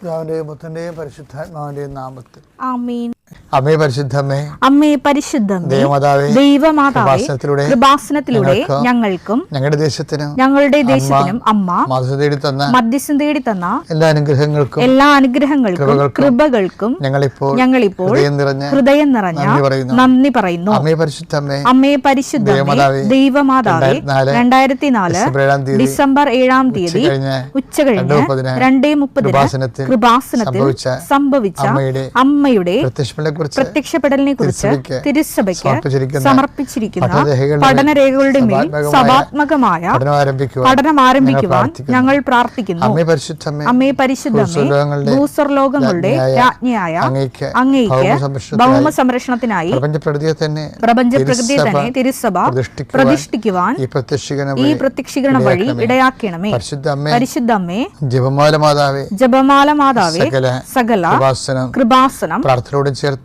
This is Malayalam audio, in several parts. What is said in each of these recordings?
പിതാവിന്റെയും പുത്രന്റെയും പരിശുദ്ധാത്മാവിന്റെയും നാമത്തിൽ ആമേൻ. അമ്മേ പരിശുദ്ധമേ, അമ്മേ പരിശുദ്ധമേ, ദൈവമാതാവേ, കൃപാസനത്തിലൂടെ ഞങ്ങൾക്കും ഞങ്ങളുടെ ദേശത്തിനും അമ്മ മധ്യസ്ഥം തേടി തന്ന എല്ലാ അനുഗ്രഹങ്ങൾക്കും കൃപകൾക്കും ഞങ്ങളിപ്പോൾ ഹൃദയം നിറഞ്ഞ നന്ദി പറയുന്നു. അമ്മേ പരിശുദ്ധമേ, ദൈവമാതാവേ, 2004 ഡിസംബർ 7 തീയതി ഉച്ചകഴിഞ്ഞ് 2:30 കൃപാസനത്തിൽ സംഭവിച്ച അമ്മയുടെ പ്രത്യക്ഷപ്പെടലിനെ കുറിച്ച് തിരുസഭയ്ക്ക് സമർപ്പിച്ചിരിക്കുന്ന പഠനരേഖകളുടെ മേൽ സഭാത്മകമായ പഠനം ആരംഭിക്കുവാൻ ഞങ്ങൾ പ്രാർത്ഥിക്കുന്നു. അമ്മേ പരിശുദ്ധമേ, ഭൂസ്വർലോകങ്ങളുടെ രാജ്ഞിയായ അങ്ങേയ്ക്ക് ഭൗമ സംരക്ഷണത്തിനായി പ്രപഞ്ചപ്രകൃതിയെ തന്നെ തിരുസഭ പ്രതിഷ്ഠിക്കുവാൻ ഈ പ്രത്യക്ഷീകരണം വഴി ഇടയാക്കണമേ. പരിശുദ്ധമ്മേ, ജപമാല മാതാവേ, സകല കൃപാസനം പ്രാർത്ഥനകളോടും ചേർത്ത്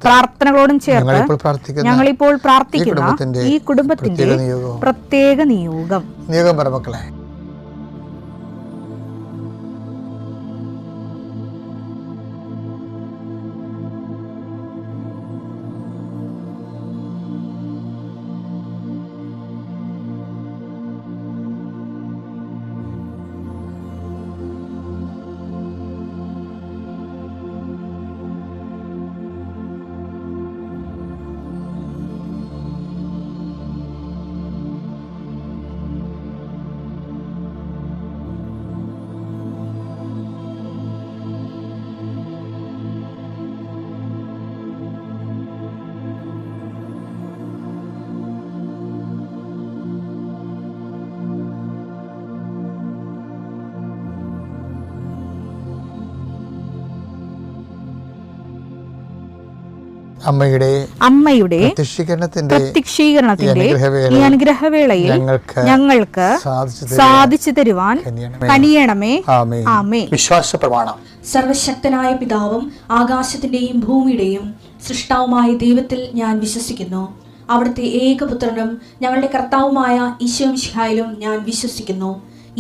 ഞങ്ങളിപ്പോൾ പ്രാർത്ഥിക്കുന്ന ഈ കുടുംബത്തിന്റെ പ്രത്യേക നിയോഗം മക്കളെ. അമ്മയുടെ പ്രത്യക്ഷീകരണത്തിന്റെ ഈ അനുഗ്രഹവേളയിൽ ഞങ്ങൾക്ക് സാധിച്ചു തരുവാൻ കനിയണമേ. ആമേൻ. വിശ്വാസ പ്രമാണം. സർവശക്തനായ പിതാവും ആകാശത്തിന്റെയും ഭൂമിയുടെയും സൃഷ്ടാവുമായ ദൈവത്തിൽ ഞാൻ വിശ്വസിക്കുന്നു. അവിടുത്തെ ഏകപുത്രനും ഞങ്ങളുടെ കർത്താവുമായ ഈശോ മിശിഹായിലും ഞാൻ വിശ്വസിക്കുന്നു.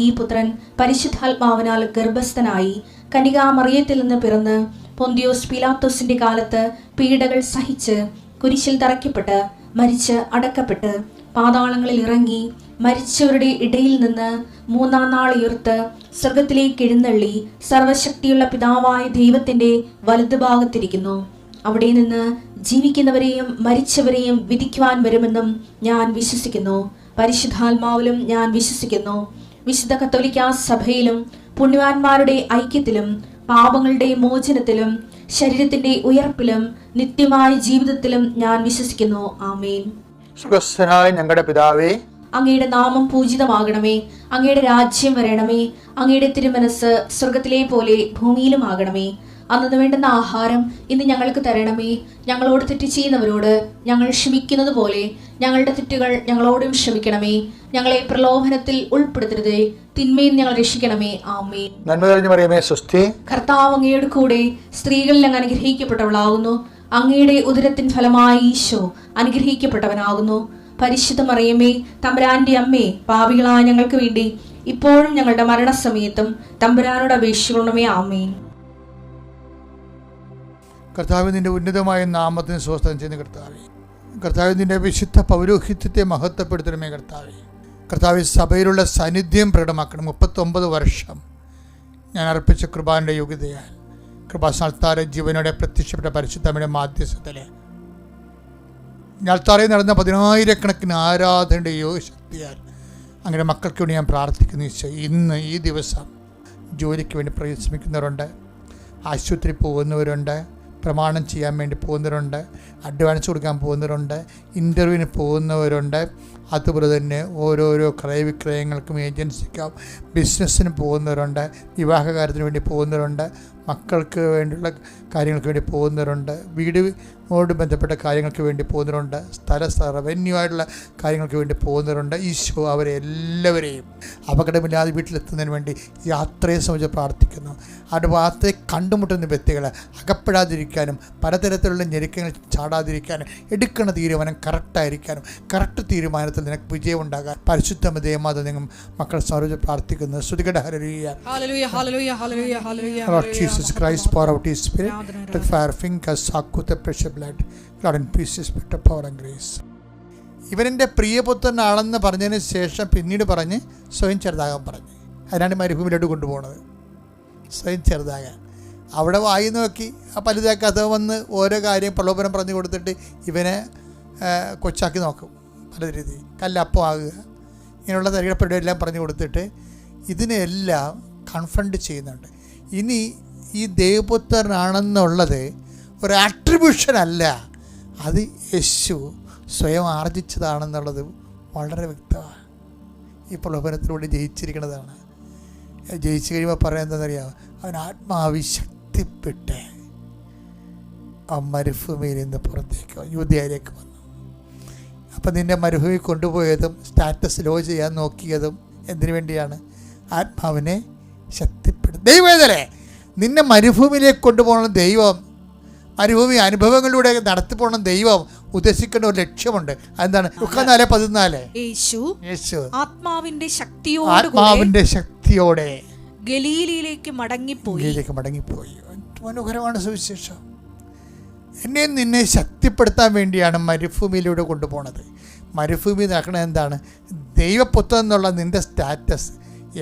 ഈ പുത്രൻ പരിശുദ്ധാത്മാവിനാൽ ഗർഭസ്ഥനായി കന്യകാമറിയത്തിൽ നിന്ന് പിറന്ന് പൊന്തിയോസ് പീലാത്തോസിന്റെ കാലത്ത് പീഡകൾ സഹിച്ച് കുരിശിൽ തറയ്ക്കപ്പെട്ട് മരിച്ച് അടക്കപ്പെട്ട് പാതാളങ്ങളിൽ ഇറങ്ങി മരിച്ചവരുടെ ഇടയിൽ നിന്ന് 3-ാം നാൾ ഉയർത്ത് സ്വർഗത്തിലേക്ക് എഴുന്നള്ളി സർവശക്തിയുള്ള പിതാവായ ദൈവത്തിന്റെ വലതുഭാഗത്തിരിക്കുന്നു. അവിടെ നിന്ന് ജീവിക്കുന്നവരെയും മരിച്ചവരെയും വിധിക്കുവാൻ വരുമെന്നും ഞാൻ വിശ്വസിക്കുന്നു. പരിശുദ്ധാത്മാവിലും ഞാൻ വിശ്വസിക്കുന്നു. വിശുദ്ധ കത്തോലിക്കാ സഭയിലും പുണ്യവാന്മാരുടെ ഐക്യത്തിലും പാപങ്ങളുടെ മോചനത്തിലും ശരീരത്തിന്റെ ഉയർപ്പിലും നിത്യമായ ജീവിതത്തിലും ഞാൻ വിശ്വസിക്കുന്നു. ആമേൻ. സുഖസ്ഥനായ ഞങ്ങളുടെ പിതാവേ, അങ്ങയുടെ നാമം പൂജിതമാകണമേ. അങ്ങയുടെ രാജ്യം വരണമേ. അങ്ങയുടെ തിരുമനസ് സ്വർഗത്തിലെ പോലെ ഭൂമിയിലും ആകണമേ. അന്നു വേണ്ടുന്ന ആഹാരം ഇന്ന് ഞങ്ങൾക്ക് തരണമേ. ഞങ്ങളോട് തെറ്റ് ചെയ്യുന്നവരോട് ഞങ്ങൾ ക്ഷമിക്കുന്നത് പോലെ ഞങ്ങളുടെ തെറ്റുകൾ ഞങ്ങളോടും ക്ഷമിക്കണമേ. ഞങ്ങളെ പ്രലോഭനത്തിൽ ഉൾപ്പെടുത്തരുതേ, തിന്മയിൽ ഞങ്ങൾ രക്ഷിക്കണമേ. ആമേൻ. നന്മ നിറഞ്ഞ മറിയമേ, സ്വസ്തി. കർത്താവ് അങ്ങയുടെ കൂടെ സ്ത്രീകളിൽ അങ്ങ് അനുഗ്രഹിക്കപ്പെട്ടവളാകുന്നു. അങ്ങയുടെ ഉദരത്തിൻ ഫലമായി ഈശോ അനുഗ്രഹിക്കപ്പെട്ടവനാകുന്നു. പരിശുദ്ധ മറിയമേ, തമ്പുരാന്റെ അമ്മേ, പാപികളായ ഞങ്ങൾക്ക് വേണ്ടി ഇപ്പോഴും ഞങ്ങളുടെ മരണസമയത്തും തമ്പുരാനോട് അപേക്ഷിക്കണമേ. ആമേൻ. കർത്താവ് നിന്റെ ഉന്നതമായ നാമത്തിന് സ്വസ്ഥം ചെയ്യുന്ന കർത്താവ് നിന്റെ വിശുദ്ധ പൗരോഹിത്യത്തെ മഹത്വപ്പെടുത്തണമേ. കർത്താവ് സഭയിലുള്ള സാന്നിധ്യം പ്രകടമാക്കണം. 39 വർഷം ഞാൻ അർപ്പിച്ച കൃപാന്റെ യോഗ്യതയാൽ കൃപാസ്ഥാനത്താരെ ജീവനോടെ പ്രത്യക്ഷപ്പെട്ട പരിശുദ്ധമ്മയുടെ മാധ്യസ്ഥത്തിലെ ഞാൽത്താറയിൽ നടന്ന 10,000 ആരാധനയുടെ യോഗശക്തിയാൽ അങ്ങനെ മക്കൾക്ക് വേണ്ടി ഞാൻ പ്രാർത്ഥിക്കുന്നു. ഇന്ന് ഈ ദിവസം ജോലിക്ക് വേണ്ടി പരിശ്രമിക്കുന്നവരുണ്ട്, ആശുപത്രി പോകുന്നവരുണ്ട്, പ്രമാണം ചെയ്യാൻ വേണ്ടി പോകുന്നവരുണ്ട്, അഡ്വാൻസ് കൊടുക്കാൻ പോകുന്നവരുണ്ട്, ഇൻ്റർവ്യൂവിന് പോകുന്നവരുണ്ട്, അതുപോലെ തന്നെ ഓരോരോ ക്രയവിക്രയങ്ങൾക്കും ഏജൻസിക്കും ബിസിനസ്സിന് പോകുന്നവരുണ്ട്, വിവാഹകാര്യത്തിന് വേണ്ടി പോകുന്നവരുണ്ട്, മക്കൾക്ക് വേണ്ടിയുള്ള കാര്യങ്ങൾക്ക് വേണ്ടി പോകുന്നവരുണ്ട്, വീടിനോട് ബന്ധപ്പെട്ട കാര്യങ്ങൾക്ക് വേണ്ടി പോകുന്നവരുണ്ട്, റവന്യൂ ആയിട്ടുള്ള കാര്യങ്ങൾക്ക് വേണ്ടി പോകുന്നവരുണ്ട്. ഈശോ അവരെ എല്ലാവരെയും അപകടമില്ലാതെ വീട്ടിലെത്തുന്നതിന് വേണ്ടി യാത്രയെ സംബന്ധിച്ച് പ്രാർത്ഥിക്കുന്നു. അവിടെ യാത്രയെ കണ്ടുമുട്ടുന്ന വ്യക്തികൾ അകപ്പെടാതിരിക്കാനും പലതരത്തിലുള്ള ഞെരുക്കങ്ങൾ ചാടാതിരിക്കാനും എടുക്കുന്ന തീരുമാനം കറക്റ്റായിരിക്കാനും കറക്റ്റ് തീരുമാനത്തിൽ നിനക്ക് വിജയം ഉണ്ടാകാൻ പരിശുദ്ധ ദേവമാത നിങ്ങൾ മക്കളെ സംബന്ധിച്ച് പ്രാർത്ഥിക്കുന്നു. സ്തുതിക്കട്ടെ. Hallelujah. Jesus Christ, pour out His Spirit, with fire fingers, soak with the precious blood, Lord, and peace, Spirit of power and grace. ഇവനെൻ്റെ പ്രിയപുത്രനാണെന്ന് പറഞ്ഞതിന് ശേഷം പിന്നീട് പറഞ്ഞ് സ്വയം ചെറുതാകാൻ പറഞ്ഞു. അതിനാണ് മരുഭൂമിയിലോട്ട് കൊണ്ടുപോകുന്നത്, സ്വയം ചെറുതാകാൻ. അവിടെ വായി നോക്കി ആ പലുതാക്കാത്ത വന്ന് ഓരോ കാര്യം പ്രലോഭനം പറഞ്ഞു കൊടുത്തിട്ട് ഇവനെ കൊച്ചാക്കി നോക്കും. പല രീതി കല്ലപ്പം ആകുക, ഇങ്ങനെയുള്ള തരികടപ്പരുടെ എല്ലാം പറഞ്ഞു കൊടുത്തിട്ട് ഇതിനെല്ലാം കൺഫ്രണ്ട് ചെയ്യുന്നുണ്ട്. ഇനി ഈ ദൈവപുത്രനാണെന്നുള്ളത് ഒരു ആട്രിബ്യൂഷൻ അല്ല, അത് യേശു സ്വയം ആർജിച്ചതാണെന്നുള്ളത് വളരെ വ്യക്തമാണ്. ഈ പ്രലോഭനത്തിലൂടെ ജയിച്ചിരിക്കുന്നതാണ്. ജയിച്ചു കഴിയുമ്പോൾ പറയാൻ എന്താണെന്നറിയാമോ? അവൻ ആത്മാവിൽ ശക്തിപ്പെട്ട് ആ മരുഭൂമിയിൽ നിന്ന് പുറത്തേക്ക് യൂദയായിലേക്ക് വന്നു. അപ്പം നിന്നെ മരുഭൂമി കൊണ്ടുപോയതും സ്റ്റാറ്റസ് ലോ ചെയ്യാൻ നോക്കിയതും എന്തിനു വേണ്ടിയാണ്? ആത്മാവിനെ ശക്തിപ്പെടും. ദൈവവേദനെ നിന്നെ മരുഭൂമിയിലേക്ക് കൊണ്ടുപോകണം ദൈവം, മരുഭൂമി അനുഭവങ്ങളിലൂടെ നടത്തിപ്പോണം ദൈവം ഉദ്ദേശിക്കുന്ന ഒരു ലക്ഷ്യമുണ്ട്. അതെന്താണ്? 14:14 യേശു ആത്മാവിന്റെ ശക്തിയോടെ ഗലീലയിലേക്ക് മടങ്ങിപ്പോയി. മനോഹരമാണ് സുവിശേഷം. എന്നെ നിന്നെ ശക്തിപ്പെടുത്താൻ വേണ്ടിയാണ് മരുഭൂമിയിലൂടെ കൊണ്ടുപോകുന്നത്. മരുഭൂമി നടക്കണത് എന്താണ്? ദൈവപുത്രൻ എന്നുള്ള നിൻ്റെ സ്റ്റാറ്റസ്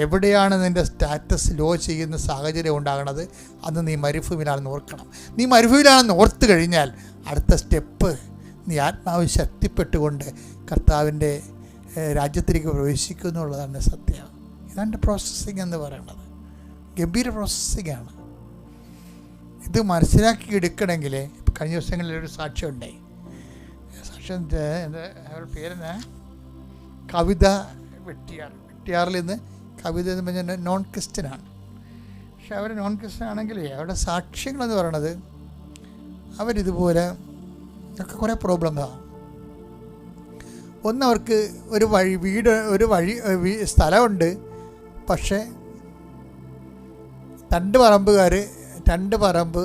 എവിടെയാണ് നിൻ്റെ സ്റ്റാറ്റസ് ലോ ചെയ്യുന്ന സാഹചര്യം ഉണ്ടാകണത്? അന്ന് നീ മരുഭൂമിയിലാണെന്ന് ഓർക്കണം. നീ മരുഭൂമിയിലാണെന്ന് ഓർത്ത് കഴിഞ്ഞാൽ അടുത്ത സ്റ്റെപ്പ് നീ ആത്മാവ് ശക്തിപ്പെട്ടുകൊണ്ട് കർത്താവിൻ്റെ രാജ്യത്തിലേക്ക് പ്രവേശിക്കും എന്നുള്ളതാണ് സത്യം. ഇതാണ് പ്രോസസ്സിങ് എന്ന് പറയുന്നത്. ഗംഭീര പ്രോസസ്സിങ്ങാണ്. ഇത് മനസ്സിലാക്കി എടുക്കണമെങ്കിൽ ഇപ്പം കഴിഞ്ഞ ദിവസങ്ങളിലൊരു സാക്ഷ്യം ഉണ്ടായി. സാക്ഷ്യത്തിൻ്റെ അവരുടെ പേരെന്നാ? കവിത വെട്ടിയാറിൽ നിന്ന്. കവിത എന്ന് പറഞ്ഞാൽ നോൺ ക്രിസ്ത്യനാണ്. പക്ഷെ അവർ നോൺ ക്രിസ്ത്യൻ ആണെങ്കിൽ അവരുടെ സാക്ഷ്യങ്ങളെന്ന് പറയണത് അവരിതുപോലെ ഒക്കെ കുറേ പ്രോബ്ലംസാണ്. ഒന്ന്, അവർക്ക് ഒരു സ്ഥലമുണ്ട്, പക്ഷേ രണ്ട് പറമ്പ്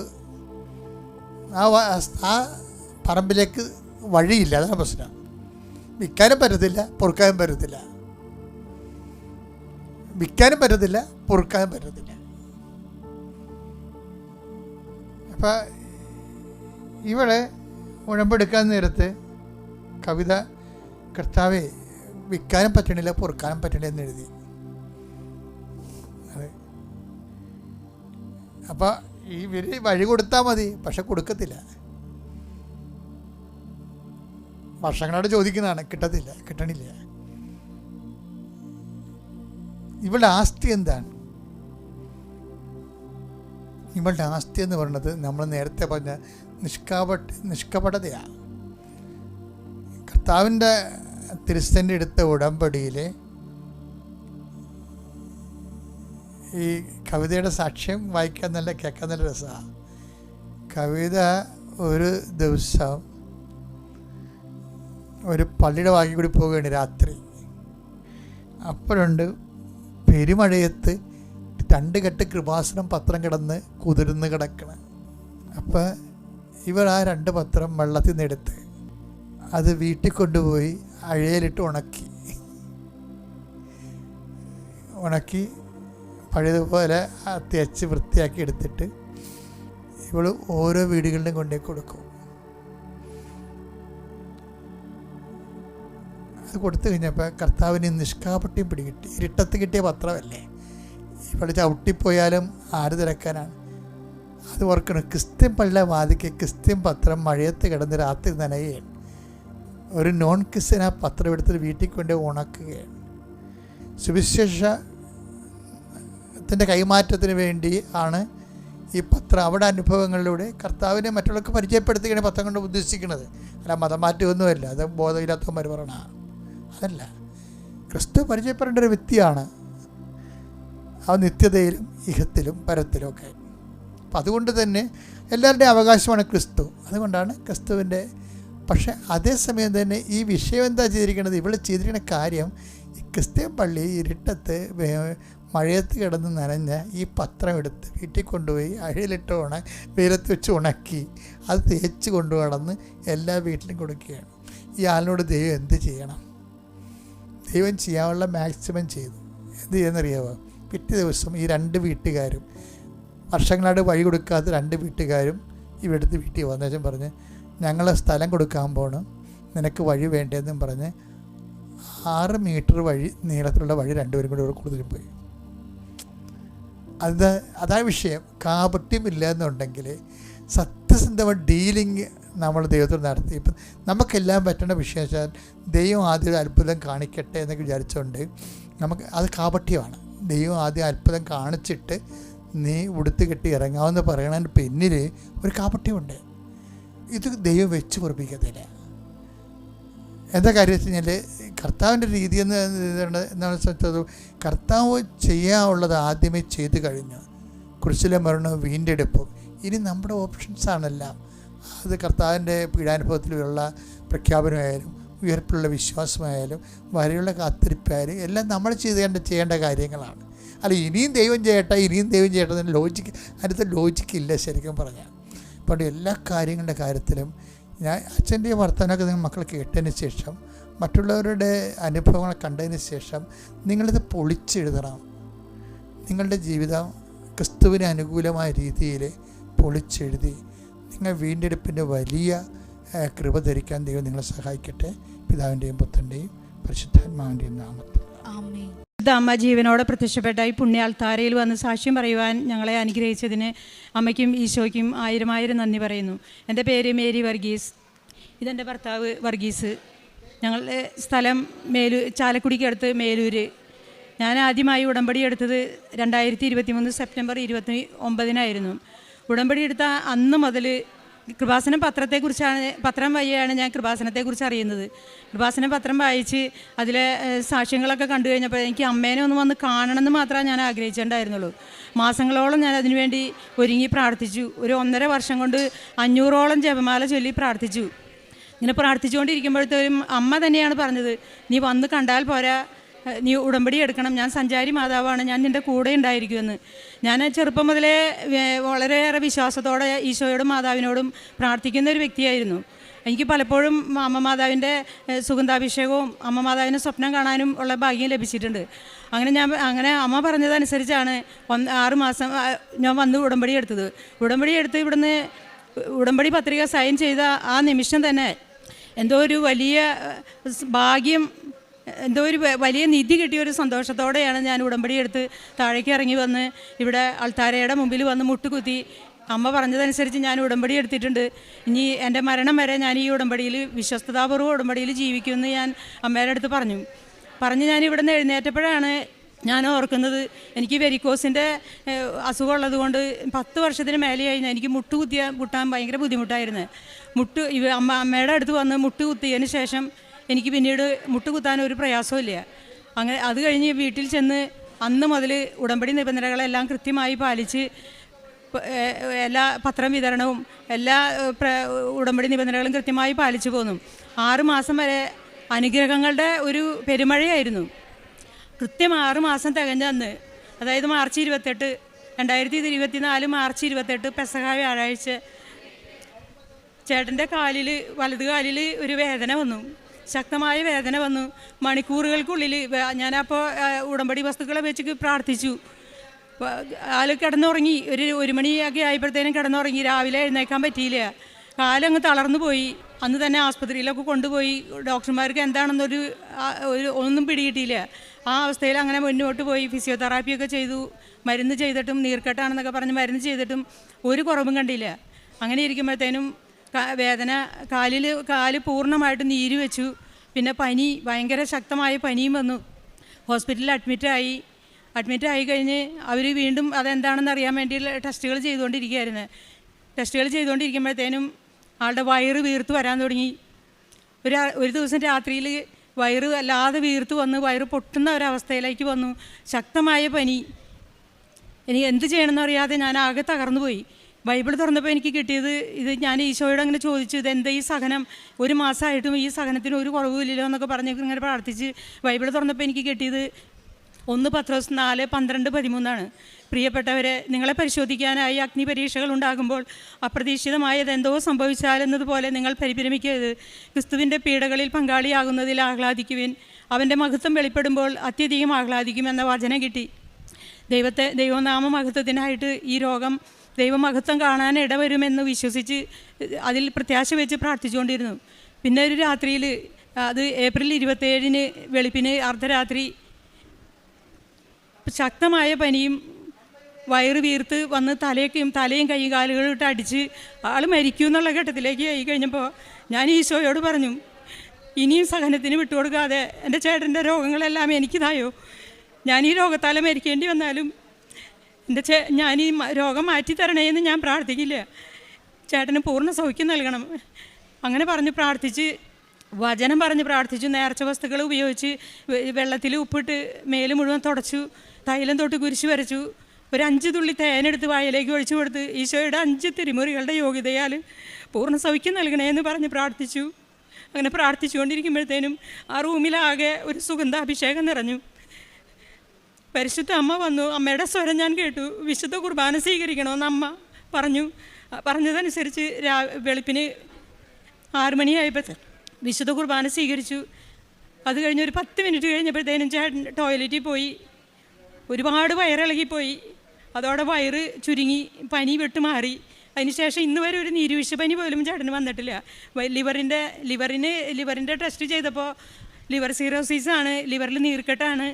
ആ പറമ്പിലേക്ക് വഴിയില്ല. അതാണ് പ്രശ്നം. വിൽക്കാനും പറ്റത്തില്ല, പൊറുക്കാനും പറ്റത്തില്ല. പൊറുക്കാനും പറ്റത്തില്ല. അപ്പം ഇവിടെ ഉഴമ്പെടുക്കാൻ നേരത്ത് കവിത കർത്താവേ വിൽക്കാനും പറ്റണില്ല, പൊറുക്കാനും പറ്റണില്ല എന്ന് എഴുതി. അതെ. അപ്പം ഇവർ വഴി കൊടുത്താൽ മതി, പക്ഷെ കൊടുക്കത്തില്ല. വർഷങ്ങളോട് ചോദിക്കുന്നതാണ്, കിട്ടണില്ല. ഇവളുടെ ആസ്തി എന്താണ്? ഇവളുടെ ആസ്തി എന്ന് പറയുന്നത് നമ്മൾ നേരത്തെ പറഞ്ഞ നിഷ്കപടതയാണ്. കർത്താവിൻ്റെ തിരുസന്നിധിയിൽ എടുത്ത ഉടമ്പടിയിൽ ഈ കവിതയുടെ സാക്ഷ്യം വായിക്കാൻ കേൾക്കാൻ നല്ല രസമാണ്. കവിത ഒരു ദിവസം ഒരു പള്ളിയുടെ വാക്കി കൂടി പോവുകയാണ് രാത്രി. അപ്പോഴുണ്ട് പെരുമഴയത്ത് 2 കെട്ട് കൃപാസനം പത്രം കുതിർന്ന് കിടക്കണം. അപ്പം ഇവർ ആ 2 പത്രം വെള്ളത്തിൽ നിന്ന് എടുത്ത് അത് വീട്ടിൽ കൊണ്ടുപോയി അഴയിലിട്ട് ഉണക്കി പഴയതുപോലെ തേച്ച് വൃത്തിയാക്കി എടുത്തിട്ട് ഇവൾ ഓരോ വീടുകളിലും കൊണ്ടുപോയി കൊടുക്കും. അത് കൊടുത്തു കഴിഞ്ഞപ്പോൾ കർത്താവിന് നിഷ്കാപട്യം പിടികിട്ടി. ഇരുട്ടത്ത് കിട്ടിയ പത്രമല്ലേ, ഇവിടെ ചവിട്ടിപ്പോയാലും ആര് തിരക്കാനാണ്? അത് ഓർക്കണം. ക്രിസ്ത്യൻ പള്ളിയുടെ വാതിക്ക് ക്രിസ്ത്യൻ പത്രം മഴയത്ത് കിടന്ന് രാത്രി നനയുകയാണ്. ഒരു നോൺ ക്രിസ്ത്യൻ ആ പത്രം എടുത്തിട്ട് വീട്ടിൽ കൊണ്ട് ഉണക്കുകയാണ്. സുവിശേഷത്തിൻ്റെ കൈമാറ്റത്തിന് വേണ്ടി ആണ് ഈ പത്രം. അവിടെ അനുഭവങ്ങളിലൂടെ കർത്താവിനെ മറ്റുള്ളവർക്ക് പരിചയപ്പെടുത്തുകയാണ് പത്രം കൊണ്ട് ഉദ്ദേശിക്കുന്നത്. അല്ല മതം മാറ്റമൊന്നുമല്ല, അത് ബോധമില്ലാത്തവന്മാർ പറയണ അതല്ല. ക്രിസ്തു പരിചയപ്പെടേണ്ട ഒരു വ്യക്തിയാണ്. ആ നിത്യതയിലും ഇഹത്തിലും പരത്തിലും ഒക്കെ. അപ്പം അതുകൊണ്ട് തന്നെ എല്ലാവരുടെയും അവകാശമാണ് ക്രിസ്തു. അതുകൊണ്ടാണ് ക്രിസ്തുവിൻ്റെ. പക്ഷേ അതേസമയം തന്നെ ഈ വിഷയം എന്താ ചെയ്തിരിക്കുന്നത്? ഇവിടെ ചെയ്തിരിക്കുന്ന കാര്യം ഈ ക്രിസ്ത്യൻ പള്ളി ഇരുട്ടത്ത് മഴയത്ത് കിടന്ന് നനഞ്ഞ ഈ പത്രം എടുത്ത് വീട്ടിൽ കൊണ്ടുപോയി അഴയിലിട്ട് വെയിലത്ത് വെച്ച് ഉണക്കി അത് തേച്ച് കൊണ്ടുകടന്ന് എല്ലാ വീട്ടിലും കൊടുക്കുകയാണ്. ഈ ആളിനോട് ദൈവം എന്ത് ചെയ്യണം? ദൈവം ചെയ്യാനുള്ള മാക്സിമം ചെയ്തു. എന്ത് ചെയ്യുന്നറിയാമോ? പിറ്റേ ദിവസം ഈ 2 വീട്ടുകാരും വർഷങ്ങളായിട്ട് വഴി കൊടുക്കാത്ത 2 വീട്ടുകാരും ഇവിടുത്തെ വീട്ടിൽ വന്നേച്ചും പറഞ്ഞ് ഞങ്ങൾ സ്ഥലം കൊടുക്കാൻ പോകണം, നിനക്ക് വഴി വേണ്ടതെന്നും പറഞ്ഞ് 6 മീറ്റർ വഴി നീളത്തിലുള്ള വഴി 2 പേരും കൂടി കൂടുതലും പോയി. അതാ വിഷയം. കാപട്യമില്ല എന്നുണ്ടെങ്കിൽ സത്യസന്ധമായ ഡീലിങ് നമ്മൾ ദൈവത്തോട് നടത്തി. ഇപ്പം നമുക്കെല്ലാം പറ്റുന്ന വിഷയം വെച്ചാൽ ദൈവം ആദ്യം ഒരു അത്ഭുതം കാണിക്കട്ടെ എന്നൊക്കെ വിചാരിച്ചുകൊണ്ട് നമുക്ക് അത് കാപട്യമാണ്. ദൈവം ആദ്യം അത്ഭുതം കാണിച്ചിട്ട് നീ ഉടുത്ത് കെട്ടി ഇറങ്ങാമെന്ന് പറയണതിന് പിന്നിൽ ഒരു കാപട്യമുണ്ട്. ഇത് ദൈവം വെച്ച് പൊറപ്പിക്കത്തില്ല. എന്താ കാര്യം വെച്ച് കഴിഞ്ഞാൽ കർത്താവിൻ്റെ രീതി എന്നാണ് വെച്ചത്, കർത്താവ് ചെയ്യാനുള്ളത് ആദ്യമേ ചെയ്ത് കഴിഞ്ഞു. കുരിശിലെ മരണവും വീണ്ടെടുപ്പും ഇനി നമ്മുടെ ഓപ്ഷൻസാണെല്ലാം. അത് കർത്താവിൻ്റെ പീഡാനുഭവത്തിലുള്ള പ്രഖ്യാപനമായാലും ഉയർപ്പിലുള്ള വിശ്വാസമായാലും വരെയുള്ള കാത്തിരിപ്പായാലും എല്ലാം നമ്മൾ ചെയ്യേണ്ട കാര്യങ്ങളാണ്. അല്ല ഇനിയും ദൈവം ചെയ്യട്ടെ എന്നതിന് അതിനകത്ത് ലോജിക്കില്ല ശരിക്കും പറഞ്ഞാൽ. അപ്പോൾ എല്ലാ കാര്യങ്ങളുടെ കാര്യത്തിലും ഞാൻ അച്ഛൻ്റെ വർത്തമാനമൊക്കെ നിങ്ങൾ മക്കൾ കേട്ടതിന് ശേഷം, മറ്റുള്ളവരുടെ അനുഭവങ്ങൾ കണ്ടതിന് ശേഷം നിങ്ങളിത് പൊളിച്ചെഴുതണം. നിങ്ങളുടെ ജീവിതം ക്രിസ്തുവിന് അനുകൂലമായ രീതിയിൽ പൊളിച്ചെഴുതി നിങ്ങൾ വീണ്ടെടുപ്പിൻ്റെ വലിയ കൃപ ധരിക്കാൻ ദൈവം നിങ്ങളെ സഹായിക്കട്ടെ. പിതാവിൻ്റെയും പുത്രൻ്റെയും പരിശുദ്ധാത്മാവിൻ്റെയും നാമത്തിൽ ആമേൻ. അമ്മ ജീവനോടെ പ്രത്യക്ഷപ്പെട്ട ഈ പുണ്യാൾത്താരയിൽ വന്ന് സാക്ഷ്യം പറയുവാൻ ഞങ്ങളെ അനുഗ്രഹിച്ചതിന് അമ്മയ്ക്കും ഈശോയ്ക്കും 1000 നന്ദി പറയുന്നു. എൻ്റെ പേര് മേരി വർഗീസ്, ഇതെൻ്റെ ഭർത്താവ് വർഗീസ്. ഞങ്ങളുടെ സ്ഥലം ചാലക്കുടിക്കടുത്ത് മേലൂർ. ഞാൻ ആദ്യമായി ഉടമ്പടി എടുത്തത് 2023 സെപ്റ്റംബർ 29 ഉടമ്പടി എടുത്ത അന്ന് മുതൽ കൃപാസനം പത്രം വഴിയാണ് ഞാൻ കൃപാസനത്തെക്കുറിച്ച് അറിയുന്നത്. കൃപാസനം പത്രം വായിച്ച് അതിലെ സാക്ഷ്യങ്ങളൊക്കെ കണ്ടു കഴിഞ്ഞപ്പോൾ എനിക്ക് അമ്മേനെ ഒന്ന് വന്ന് കാണണമെന്ന് മാത്രമേ ഞാൻ ആഗ്രഹിച്ചിട്ടുണ്ടായിരുന്നുള്ളൂ. മാസങ്ങളോളം ഞാൻ അതിനുവേണ്ടി ഒരുങ്ങി പ്രാർത്ഥിച്ചു. ഒരു 1.5 വർഷം കൊണ്ട് 500ഓളം ജപമാല ചൊല്ലി പ്രാർത്ഥിച്ചു. ഇങ്ങനെ പ്രാർത്ഥിച്ചുകൊണ്ടിരിക്കുമ്പോഴത്തേക്കും അമ്മ തന്നെയാണ് പറഞ്ഞത്, നീ വന്ന് കണ്ടാൽ പോരാ, നീ ഉടമ്പടി എടുക്കണം, ഞാൻ സഞ്ചാരി മാതാവാണ്, ഞാൻ നിൻ്റെ കൂടെ ഉണ്ടായിരിക്കുമെന്ന്. ഞാൻ ചെറുപ്പം മുതലേ വളരെയേറെ വിശ്വാസത്തോടെ ഈശോയോടും മാതാവിനോടും പ്രാർത്ഥിക്കുന്ന ഒരു വ്യക്തിയായിരുന്നു. എനിക്ക് പലപ്പോഴും അമ്മ മാതാവിൻ്റെ സുഗന്ധാഭിഷേകവും അമ്മ മാതാവിനെ സ്വപ്നം കാണാനും ഉള്ള ഭാഗ്യം ലഭിച്ചിട്ടുണ്ട്. അങ്ങനെ അമ്മ പറഞ്ഞതനുസരിച്ചാണ് 6 മാസം ഞാൻ വന്ന് ഉടമ്പടി എടുത്തത്. ഉടമ്പടി എടുത്ത് ഇവിടുന്ന് ഉടമ്പടി പത്രിക സൈൻ ചെയ്ത ആ നിമിഷം തന്നെ എന്തോ ഒരു വലിയ ഭാഗ്യം, എന്തോ ഒരു വലിയ നിധി കിട്ടിയ ഒരു സന്തോഷത്തോടെയാണ് ഞാൻ ഉടമ്പടി എടുത്ത് താഴേക്ക് ഇറങ്ങി വന്ന് ഇവിടെ അൾത്താരയുടെ മുമ്പിൽ വന്ന് മുട്ടുകുത്തി. അമ്മ പറഞ്ഞതനുസരിച്ച് ഞാൻ ഉടമ്പടി എടുത്തിട്ടുണ്ട്. ഇനി എൻ്റെ മരണം വരെ ഞാൻ ഈ ഉടമ്പടിയിൽ വിശ്വസ്തതാപൂർവ്വം ഉടമ്പടിയിൽ ജീവിക്കുമെന്ന് ഞാൻ അമ്മയുടെ അടുത്ത് പറഞ്ഞ് ഞാൻ ഇവിടെ നിന്ന് എഴുന്നേറ്റപ്പോഴാണ് ഞാൻ ഓർക്കുന്നത്, എനിക്ക് വെരിക്കോസിൻ്റെ അസുഖമുള്ളത് കൊണ്ട് 10 വർഷത്തിന് മേലെയായി എനിക്ക് മുട്ടാൻ ഭയങ്കര ബുദ്ധിമുട്ടായിരുന്നു. അമ്മയുടെ അടുത്ത് വന്ന് മുട്ട് കുത്തിയതിന് ശേഷം എനിക്ക് പിന്നീട് മുട്ടുകുത്താൻ ഒരു പ്രയാസമില്ല. അങ്ങനെ അത് കഴിഞ്ഞ് വീട്ടിൽ ചെന്ന് അന്ന് മുതൽ ഉടമ്പടി നിബന്ധനകളെല്ലാം കൃത്യമായി പാലിച്ച് എല്ലാ പത്രം വിതരണവും എല്ലാ ഉടമ്പടി നിബന്ധനകളും കൃത്യമായി പാലിച്ചു പോന്നു. 6 മാസം വരെ അനുഗ്രഹങ്ങളുടെ ഒരു പെരുമഴയായിരുന്നു. കൃത്യം 6 മാസം തികഞ്ഞ അന്ന്, അതായത് മാർച്ച് 28, 2024 മാർച്ച് 28 പെസഹ വ്യാഴാഴ്ച ചേട്ടൻ്റെ വലത് കാലിൽ ഒരു വേദന വന്നു, ശക്തമായ വേദന വന്നു. മണിക്കൂറുകൾക്കുള്ളിൽ ഞാനപ്പോൾ ഉടമ്പടി വസ്തുക്കളെ വെച്ച് പ്രാർത്ഥിച്ചു. ആൾ കിടന്നുറങ്ങി. 1 മണിയൊക്കെ ആയപ്പോഴത്തേനും കിടന്നുറങ്ങി. രാവിലെ എഴുന്നേക്കാൻ പറ്റിയില്ല. കാലങ്ങ് തളർന്നു പോയി. അന്ന് തന്നെ ആസ്പത്രിയിലൊക്കെ കൊണ്ടുപോയി. ഡോക്ടർമാർക്ക് എന്താണെന്നൊരു ഒന്നും പിടികിട്ടിയില്ല. ആ അവസ്ഥയിൽ അങ്ങനെ മുന്നോട്ട് പോയി. ഫിസിയോതെറാപ്പിയൊക്കെ ചെയ്തു. മരുന്ന് ചെയ്തിട്ടും നീർക്കെട്ടാണെന്നൊക്കെ പറഞ്ഞ് മരുന്ന് ചെയ്തിട്ടും ഒരു കുറവും കണ്ടില്ല. അങ്ങനെ ഇരിക്കുമ്പോഴത്തേനും വേദന, കാല് പൂർണ്ണമായിട്ട് നീര് വെച്ചു. പിന്നെ പനി, ഭയങ്കര ശക്തമായ പനിയും വന്നു. ഹോസ്പിറ്റലിൽ അഡ്മിറ്റായി കഴിഞ്ഞ് അവർ വീണ്ടും അതെന്താണെന്ന് അറിയാൻ വേണ്ടി ടെസ്റ്റുകൾ ചെയ്തുകൊണ്ടിരിക്കുമ്പോഴത്തേനും ആളുടെ വയറ് വീർത്ത് വരാൻ തുടങ്ങി. ഒരു ദിവസം രാത്രിയിൽ വയറ് അല്ലാതെ വീർത്ത് വന്ന് വയറ് പൊട്ടുന്ന ഒരവസ്ഥയിലേക്ക് വന്നു. ശക്തമായ പനി. ഇനി എന്ത് ചെയ്യണമെന്ന് അറിയാതെ ഞാൻ ആകെ തകർന്നു പോയി. ബൈബിൾ തുറന്നപ്പോൾ എനിക്ക് കിട്ടിയത് ഇത്. ഞാൻ ഈശോയോട് അങ്ങനെ ചോദിച്ചു, ഇതെന്താ ഈ സഹനം, 1 മാസമായിട്ടും ഈ സഹനത്തിന് ഒരു കുറവുമില്ലല്ലോ എന്നൊക്കെ പറഞ്ഞ് ഇങ്ങനെ പ്രാർത്ഥിച്ച് ബൈബിൾ തുറന്നപ്പോൾ എനിക്ക് കിട്ടിയത് 1 പത്രോസ് 4:12-13 പ്രിയപ്പെട്ടവരെ, നിങ്ങളെ പരിശോധിക്കാനായി അഗ്നി പരീക്ഷകൾ ഉണ്ടാകുമ്പോൾ അപ്രതീക്ഷിതമായത് എന്തോ സംഭവിച്ചാലെന്നതുപോലെ നിങ്ങൾ പരിഭ്രമിക്കരുത്. ക്രിസ്തുവിൻ്റെ പീഡകളിൽ പങ്കാളിയാകുന്നതിൽ ആഹ്ലാദിക്കുവിൻ. അവൻ്റെ മഹത്വം വെളിപ്പെടുമ്പോൾ അത്യധികം ആഹ്ലാദിക്കുമെന്ന വചനം കിട്ടി. ദൈവനാമ മഹത്വത്തിനായിട്ട് ഈ രോഗം ദൈവമഹത്വം കാണാൻ ഇടവരുമെന്ന് വിശ്വസിച്ച് അതിൽ പ്രത്യാശ വെച്ച് പ്രാർത്ഥിച്ചുകൊണ്ടിരുന്നു. പിന്നെ ഒരു രാത്രിയിൽ, അത് ഏപ്രിൽ 27 വെളുപ്പിന് അർദ്ധരാത്രി, ശക്തമായ പനിയും വയറ് വീർത്ത് വന്ന് തലയും കൈയും കാലുകളിട്ട് അടിച്ച് ആൾ മരിക്കും എന്നുള്ള ഘട്ടത്തിലേക്ക് ആയി കഴിഞ്ഞപ്പോൾ ഞാൻ ഈശോയോട് പറഞ്ഞു, ഇനിയും സഹനത്തിന് വിട്ടുകൊടുക്കാതെ എൻ്റെ ചേട്ടൻ്റെ രോഗങ്ങളെല്ലാം എനിക്കിതായോ, ഞാൻ ഈ രോഗത്താൽ മരിക്കേണ്ടി വന്നാലും ഞാൻ ഈ രോഗം മാറ്റിത്തരണേന്ന് ഞാൻ പ്രാർത്ഥിക്കില്ല, ചേട്ടന് പൂർണ്ണ സൗഖ്യം നൽകണം. അങ്ങനെ പറഞ്ഞ് പ്രാർത്ഥിച്ച്, വചനം പറഞ്ഞ് പ്രാർത്ഥിച്ചു. നേർച്ച വസ്തുക്കൾ ഉപയോഗിച്ച് വെള്ളത്തിൽ ഉപ്പിട്ട് മേല് മുഴുവൻ തുടച്ചു, തൈലം തൊട്ട് കുരിശ് വരച്ചു, ഒരു 5 തുള്ളി തേനെടുത്ത് വായിലേക്ക് ഒഴിച്ചു കൊടുത്ത് ഈശോയുടെ 5 തിരുമുറികളുടെ യോഗ്യതയാൽ പൂർണ്ണ സൗഖ്യം നൽകണേന്ന് പറഞ്ഞ് പ്രാർത്ഥിച്ചു. അങ്ങനെ പ്രാർത്ഥിച്ചുകൊണ്ടിരിക്കുമ്പോഴത്തേനും ആ റൂമിലാകെ ഒരു സുഗന്ധാഭിഷേകം നിറഞ്ഞു. പരിശുദ്ധ അമ്മ വന്നു. അമ്മയുടെ സ്വരം ഞാൻ കേട്ടു. വിശുദ്ധ കുർബാന സ്വീകരിക്കണമെന്ന് അമ്മ പറഞ്ഞു. പറഞ്ഞതനുസരിച്ച് വെളുപ്പിന് 6 മണിയായപ്പോൾ വിശുദ്ധ കുർബാന സ്വീകരിച്ചു. അത് കഴിഞ്ഞ് ഒരു 10 മിനിറ്റ് കഴിഞ്ഞപ്പോഴത്തേനും ചേട്ടൻ ടോയ്ലറ്റിൽ പോയി. ഒരുപാട് വയറിളകിപ്പോയി. അതോടെ വയറ് ചുരുങ്ങി, പനി വിട്ടുമാറി. അതിനുശേഷം ഇന്ന് വരെ ഒരു നീരുവിശ പനി പോലും ചേട്ടന് വന്നിട്ടില്ല. ലിവറിൻ്റെ ടെസ്റ്റ് ചെയ്തപ്പോൾ ലിവർ സിറോസിസാണ്, ലിവറിൽ നീർക്കെട്ടാണ്.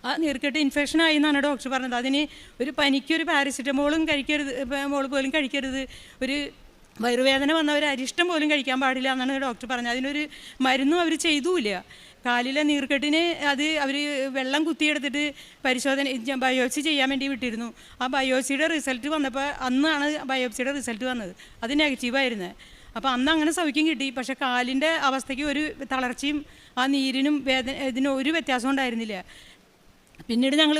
ആ നീർക്കെട്ട് ഇൻഫെക്ഷനായി എന്നാണ് ഡോക്ടർ പറഞ്ഞത്. അതിന് ഒരു പനിക്കൊരു പാരസിറ്റമോളും പോലും കഴിക്കരുത്, ഒരു വയറുവേദന വന്ന ഒരു അരിഷ്ടം പോലും കഴിക്കാൻ പാടില്ല എന്നാണ് ഡോക്ടർ പറഞ്ഞത്. അതിനൊരു മരുന്നും അവർ ചെയ്തുമില്ല. കാലിലെ നീർക്കെട്ടിന് അവർ വെള്ളം കുത്തിയെടുത്തിട്ട് ബയോപ്സി ചെയ്യാൻ വേണ്ടി വിട്ടിരുന്നു. ആ ബയോപ്സിയുടെ റിസൾട്ട് വന്നപ്പോൾ അന്നാണ് ബയോപ്സിയുടെ റിസൾട്ട് വന്നത്. അത് നെഗറ്റീവായിരുന്നു. അപ്പോൾ അന്ന് അങ്ങനെ സൗഖ്യം കിട്ടി. പക്ഷേ കാലിൻ്റെ അവസ്ഥയ്ക്ക് ഒരു തളർച്ചയും ആ നീരിനും ഇതിനും ഒരു വ്യത്യാസം ഉണ്ടായിരുന്നില്ല. പിന്നീട് ഞങ്ങൾ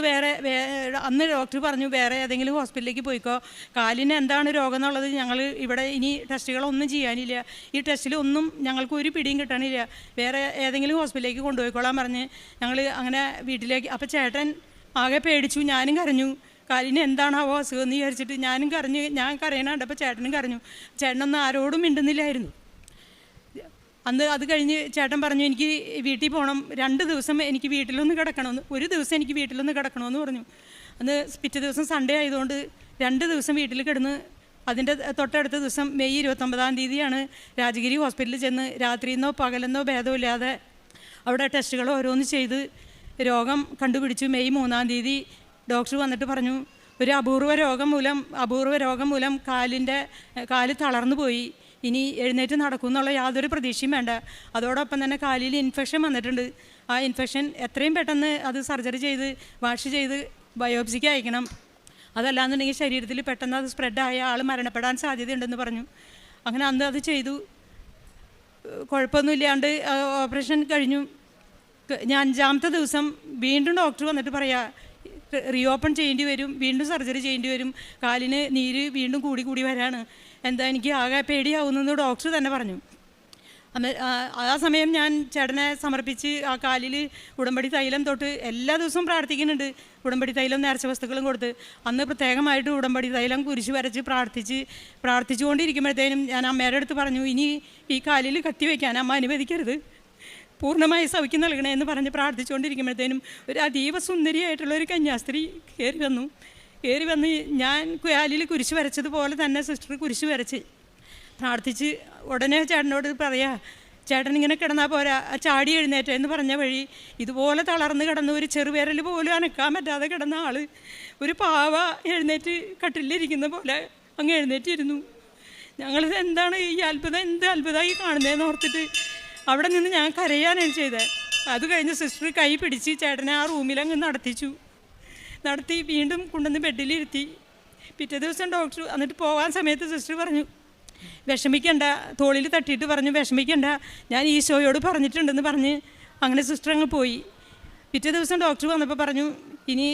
അന്ന് ഡോക്ടർ പറഞ്ഞു, വേറെ ഏതെങ്കിലും ഹോസ്പിറ്റലിലേക്ക് പോയിക്കോ, കാലിന് എന്താണ് രോഗം എന്നുള്ളത് ഞങ്ങൾ ഇവിടെ ഇനി ടെസ്റ്റുകളൊന്നും ചെയ്യാനില്ല, ഈ ടെസ്റ്റിലൊന്നും ഞങ്ങൾക്ക് ഒരു പിടിയും കിട്ടണില്ല, വേറെ ഏതെങ്കിലും ഹോസ്പിറ്റലിലേക്ക് കൊണ്ടുപോയിക്കോളാൻ പറഞ്ഞ് ഞങ്ങൾ അങ്ങനെ വീട്ടിലേക്ക്. അപ്പോൾ ചേട്ടൻ ആകെ പേടിച്ചു, ഞാനും കരഞ്ഞു. കാലിന് എന്താണാവോ അസുഖം എന്ന് വിചാരിച്ചിട്ട് ഞാനും കരഞ്ഞു. ഞാൻ കരയണ കണ്ടപ്പോൾ ചേട്ടനും കരഞ്ഞു. ചേട്ടനൊന്നും ആരോടും മിണ്ടുന്നില്ലായിരുന്നു. അന്ന് അത് കഴിഞ്ഞ് ചേട്ടൻ പറഞ്ഞു, എനിക്ക് വീട്ടിൽ പോകണം, 2 ദിവസം എനിക്ക് വീട്ടിലൊന്ന് കിടക്കണമെന്ന്, ഒരു ദിവസം എനിക്ക് വീട്ടിലൊന്ന് കിടക്കണമെന്ന് പറഞ്ഞു. അന്ന് പിറ്റേ ദിവസം സൺഡേ ആയതുകൊണ്ട് 2 ദിവസം വീട്ടിൽ കിടന്ന്, അതിൻ്റെ തൊട്ടടുത്ത ദിവസം മെയ് 29-ാം തീയതിയാണ് രാജഗിരി ഹോസ്പിറ്റലിൽ ചെന്ന് രാത്രിയെന്നോ പകലെന്നോ ഭേദമില്ലാതെ അവിടെ ടെസ്റ്റുകൾ ഓരോന്ന് ചെയ്ത് രോഗം കണ്ടുപിടിച്ചു. മെയ് 3-ാം തീയതി ഡോക്ടർ വന്നിട്ട് പറഞ്ഞു, ഒരു അപൂർവ രോഗം മൂലം കാല് തളർന്നു പോയി, ഇനി എഴുന്നേറ്റ് നടക്കും എന്നുള്ള യാതൊരു പ്രതീക്ഷയും വേണ്ട. അതോടൊപ്പം തന്നെ കാലിൽ ഇൻഫെക്ഷൻ വന്നിട്ടുണ്ട്. ആ ഇൻഫെക്ഷൻ എത്രയും പെട്ടെന്ന് അത് സർജറി ചെയ്ത് വാഷ് ചെയ്ത് ബയോപ്സിക്ക് അയക്കണം. അതല്ലാന്നുണ്ടെങ്കിൽ ശരീരത്തിൽ പെട്ടെന്ന് അത് സ്പ്രെഡായ ആൾ മരണപ്പെടാൻ സാധ്യതയുണ്ടെന്ന് പറഞ്ഞു. അങ്ങനെ അന്ന് അത് ചെയ്തു. കുഴപ്പമൊന്നുമില്ലാണ്ട് ഓപ്പറേഷൻ കഴിഞ്ഞു. ഞാൻ 5-ാമത്തെ ദിവസം വീണ്ടും ഡോക്ടർ വന്നിട്ട് പറയാ, റീഓപ്പൺ ചെയ്യേണ്ടി വരും, വീണ്ടും സർജറി ചെയ്യേണ്ടി വരും, കാലിന് നീര് വീണ്ടും കൂടി വരാണ്, എന്താ എനിക്ക് ആകെ പേടിയാവുന്നെന്ന് ഡോക്ടർ തന്നെ പറഞ്ഞു. ആ സമയം ഞാൻ ചേട്ടനെ സമർപ്പിച്ച് ആ കാലിൽ ഉടമ്പടി തൈലം തൊട്ട് എല്ലാ ദിവസവും പ്രാർത്ഥിക്കുന്നുണ്ട്. ഉടമ്പടി തൈലം നേർച്ച വസ്തുക്കളും കൊടുത്ത് അന്ന് പ്രത്യേകമായിട്ട് ഉടമ്പടി തൈലം കുരിശ് വരച്ച് പ്രാർത്ഥിച്ചുകൊണ്ടിരിക്കുമ്പോഴത്തേനും ഞാൻ അമ്മയുടെ അടുത്ത് പറഞ്ഞു, ഇനി ഈ കാലിൽ കത്തി വയ്ക്കാൻ അമ്മ അനുവദിക്കരുത്, പൂർണ്ണമായി സൗഖ്യം നൽകണേ എന്ന് പറഞ്ഞ് പ്രാർത്ഥിച്ചുകൊണ്ടിരിക്കുമ്പോഴത്തേനും ഒരു അതീവ സുന്ദരിയായിട്ടുള്ള ഒരു കന്യാസ്ത്രീ കയറി വന്ന് ഞാൻ കാലിൽ കുരിശ് വരച്ചതുപോലെ തന്നെ സിസ്റ്റർ കുരിശ് വരച്ച് പ്രാർത്ഥിച്ച് ഉടനെ ചേട്ടനോട് പറയാ, ചേട്ടൻ ഇങ്ങനെ കിടന്നാൽ പോരാ, ചാടി എഴുന്നേറ്റ എന്ന് പറഞ്ഞ വഴി ഇതുപോലെ തളർന്ന് കിടന്ന് ഒരു ചെറുവിരൽ പോലും അനക്കാൻ പറ്റാതെ കിടന്ന ആൾ ഒരു പാവ എഴുന്നേറ്റ് കട്ടിലിരിക്കുന്ന പോലെ അങ്ങ് എഴുന്നേറ്റിരുന്നു. ഞങ്ങളിത് എന്താണ് ഈ അത്ഭുതം, എന്ത് അത്ഭുതമായി കാണുന്നതെന്ന് ഓർത്തിട്ട് അവിടെ നിന്ന് ഞാൻ കരയാനാണ് ചെയ്തത്. അത് കഴിഞ്ഞ് സിസ്റ്റർ കൈ പിടിച്ച് ചേട്ടനെ ആ റൂമിലങ്ങ് നടത്തി വീണ്ടും കൊണ്ടുവന്ന് ബെഡിലിരുത്തി. പിറ്റേ ദിവസം ഡോക്ടർ എന്നിട്ട് പോകാൻ സമയത്ത് സിസ്റ്റർ പറഞ്ഞു, വിഷമിക്കണ്ട, തോളിൽ തട്ടിയിട്ട് പറഞ്ഞു, വിഷമിക്കണ്ട, ഞാൻ ഈശോയോട് പറഞ്ഞിട്ടുണ്ടെന്ന് പറഞ്ഞ് അങ്ങനെ സിസ്റ്റർ അങ്ങ് പോയി. പിറ്റേ ദിവസം ഡോക്ടർ വന്നപ്പോൾ പറഞ്ഞു, ഇനി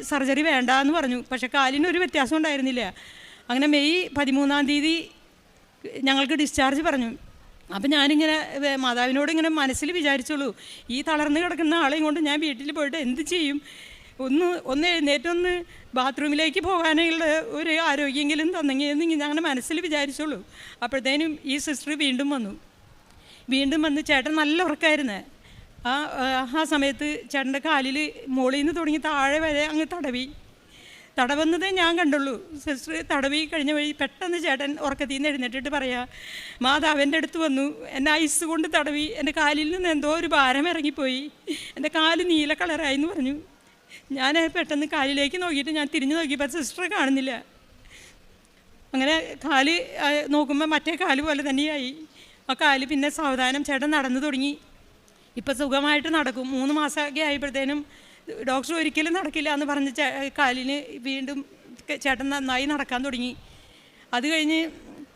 സർജറി വേണ്ട എന്ന് പറഞ്ഞു. പക്ഷേ കാലിനൊരു വ്യത്യാസം ഉണ്ടായിരുന്നില്ല. അങ്ങനെ മെയ് 13-ാം തീയതി ഞങ്ങൾക്ക് ഡിസ്ചാർജ് പറഞ്ഞു. അപ്പം ഞാനിങ്ങനെ മാതാവിനോട് ഇങ്ങനെ മനസ്സിൽ വിചാരിച്ചുള്ളൂ, ഈ തളർന്ന് കിടക്കുന്ന ആളെയും കൊണ്ട് ഞാൻ വീട്ടിൽ പോയിട്ട് എന്ത് ചെയ്യും, ഒന്ന് എഴുന്നേറ്റൊന്ന് ബാത്റൂമിലേക്ക് പോകാനുള്ള ഒരു ആരോഗ്യമെങ്കിലും തന്നെങ്കിൽ എന്ന് ഞാൻ മനസ്സിൽ വിചാരിച്ചുള്ളൂ. അപ്പോഴത്തേനും ഈ സിസ്റ്റർ വീണ്ടും വന്ന് ചേട്ടൻ നല്ല ഉറക്കമായിരുന്നു. ആ സമയത്ത് ചേട്ടൻ്റെ കാലിൽ മുകളിൽ നിന്ന് തുടങ്ങി താഴെ വരെ അങ്ങ് തടവി. തടവുന്നതേ ഞാൻ കണ്ടുള്ളൂ. സിസ്റ്റർ തടവി കഴിഞ്ഞ വഴി പെട്ടെന്ന് ചേട്ടൻ ഉറക്കത്തിൽ നിന്ന് എഴുന്നേറ്റിട്ട് പറയാ, മാതാവിൻ്റെ അടുത്ത് വന്നു, എന്നെ ഐസ് കൊണ്ട് തടവി, എൻ്റെ കാലിൽ നിന്ന് എന്തോ ഒരു ഭാരം ഇറങ്ങിപ്പോയി, എൻ്റെ കാല് നീല കളറായി എന്ന് പറഞ്ഞു. ഞാൻ പെട്ടെന്ന് കാലിലേക്ക് നോക്കിയിട്ട് ഞാൻ തിരിഞ്ഞു നോക്കിയപ്പോൾ സിസ്റ്ററെ കാണുന്നില്ല. അങ്ങനെ കാല് നോക്കുമ്പോൾ മറ്റേ കാല് പോലെ തന്നെയായി. ആ കാല് പിന്നെ സാവധാനം ചേട്ടൻ നടന്നു തുടങ്ങി. ഇപ്പം സുഖമായിട്ട് നടക്കും. 3 മാസമൊക്കെ ആയപ്പോഴത്തേനും ഡോക്ടർ ഒരിക്കലും നടക്കില്ല എന്ന് പറഞ്ഞ് കാലിന് വീണ്ടും ചേട്ടൻ നന്നായി നടക്കാൻ തുടങ്ങി. അത് കഴിഞ്ഞ്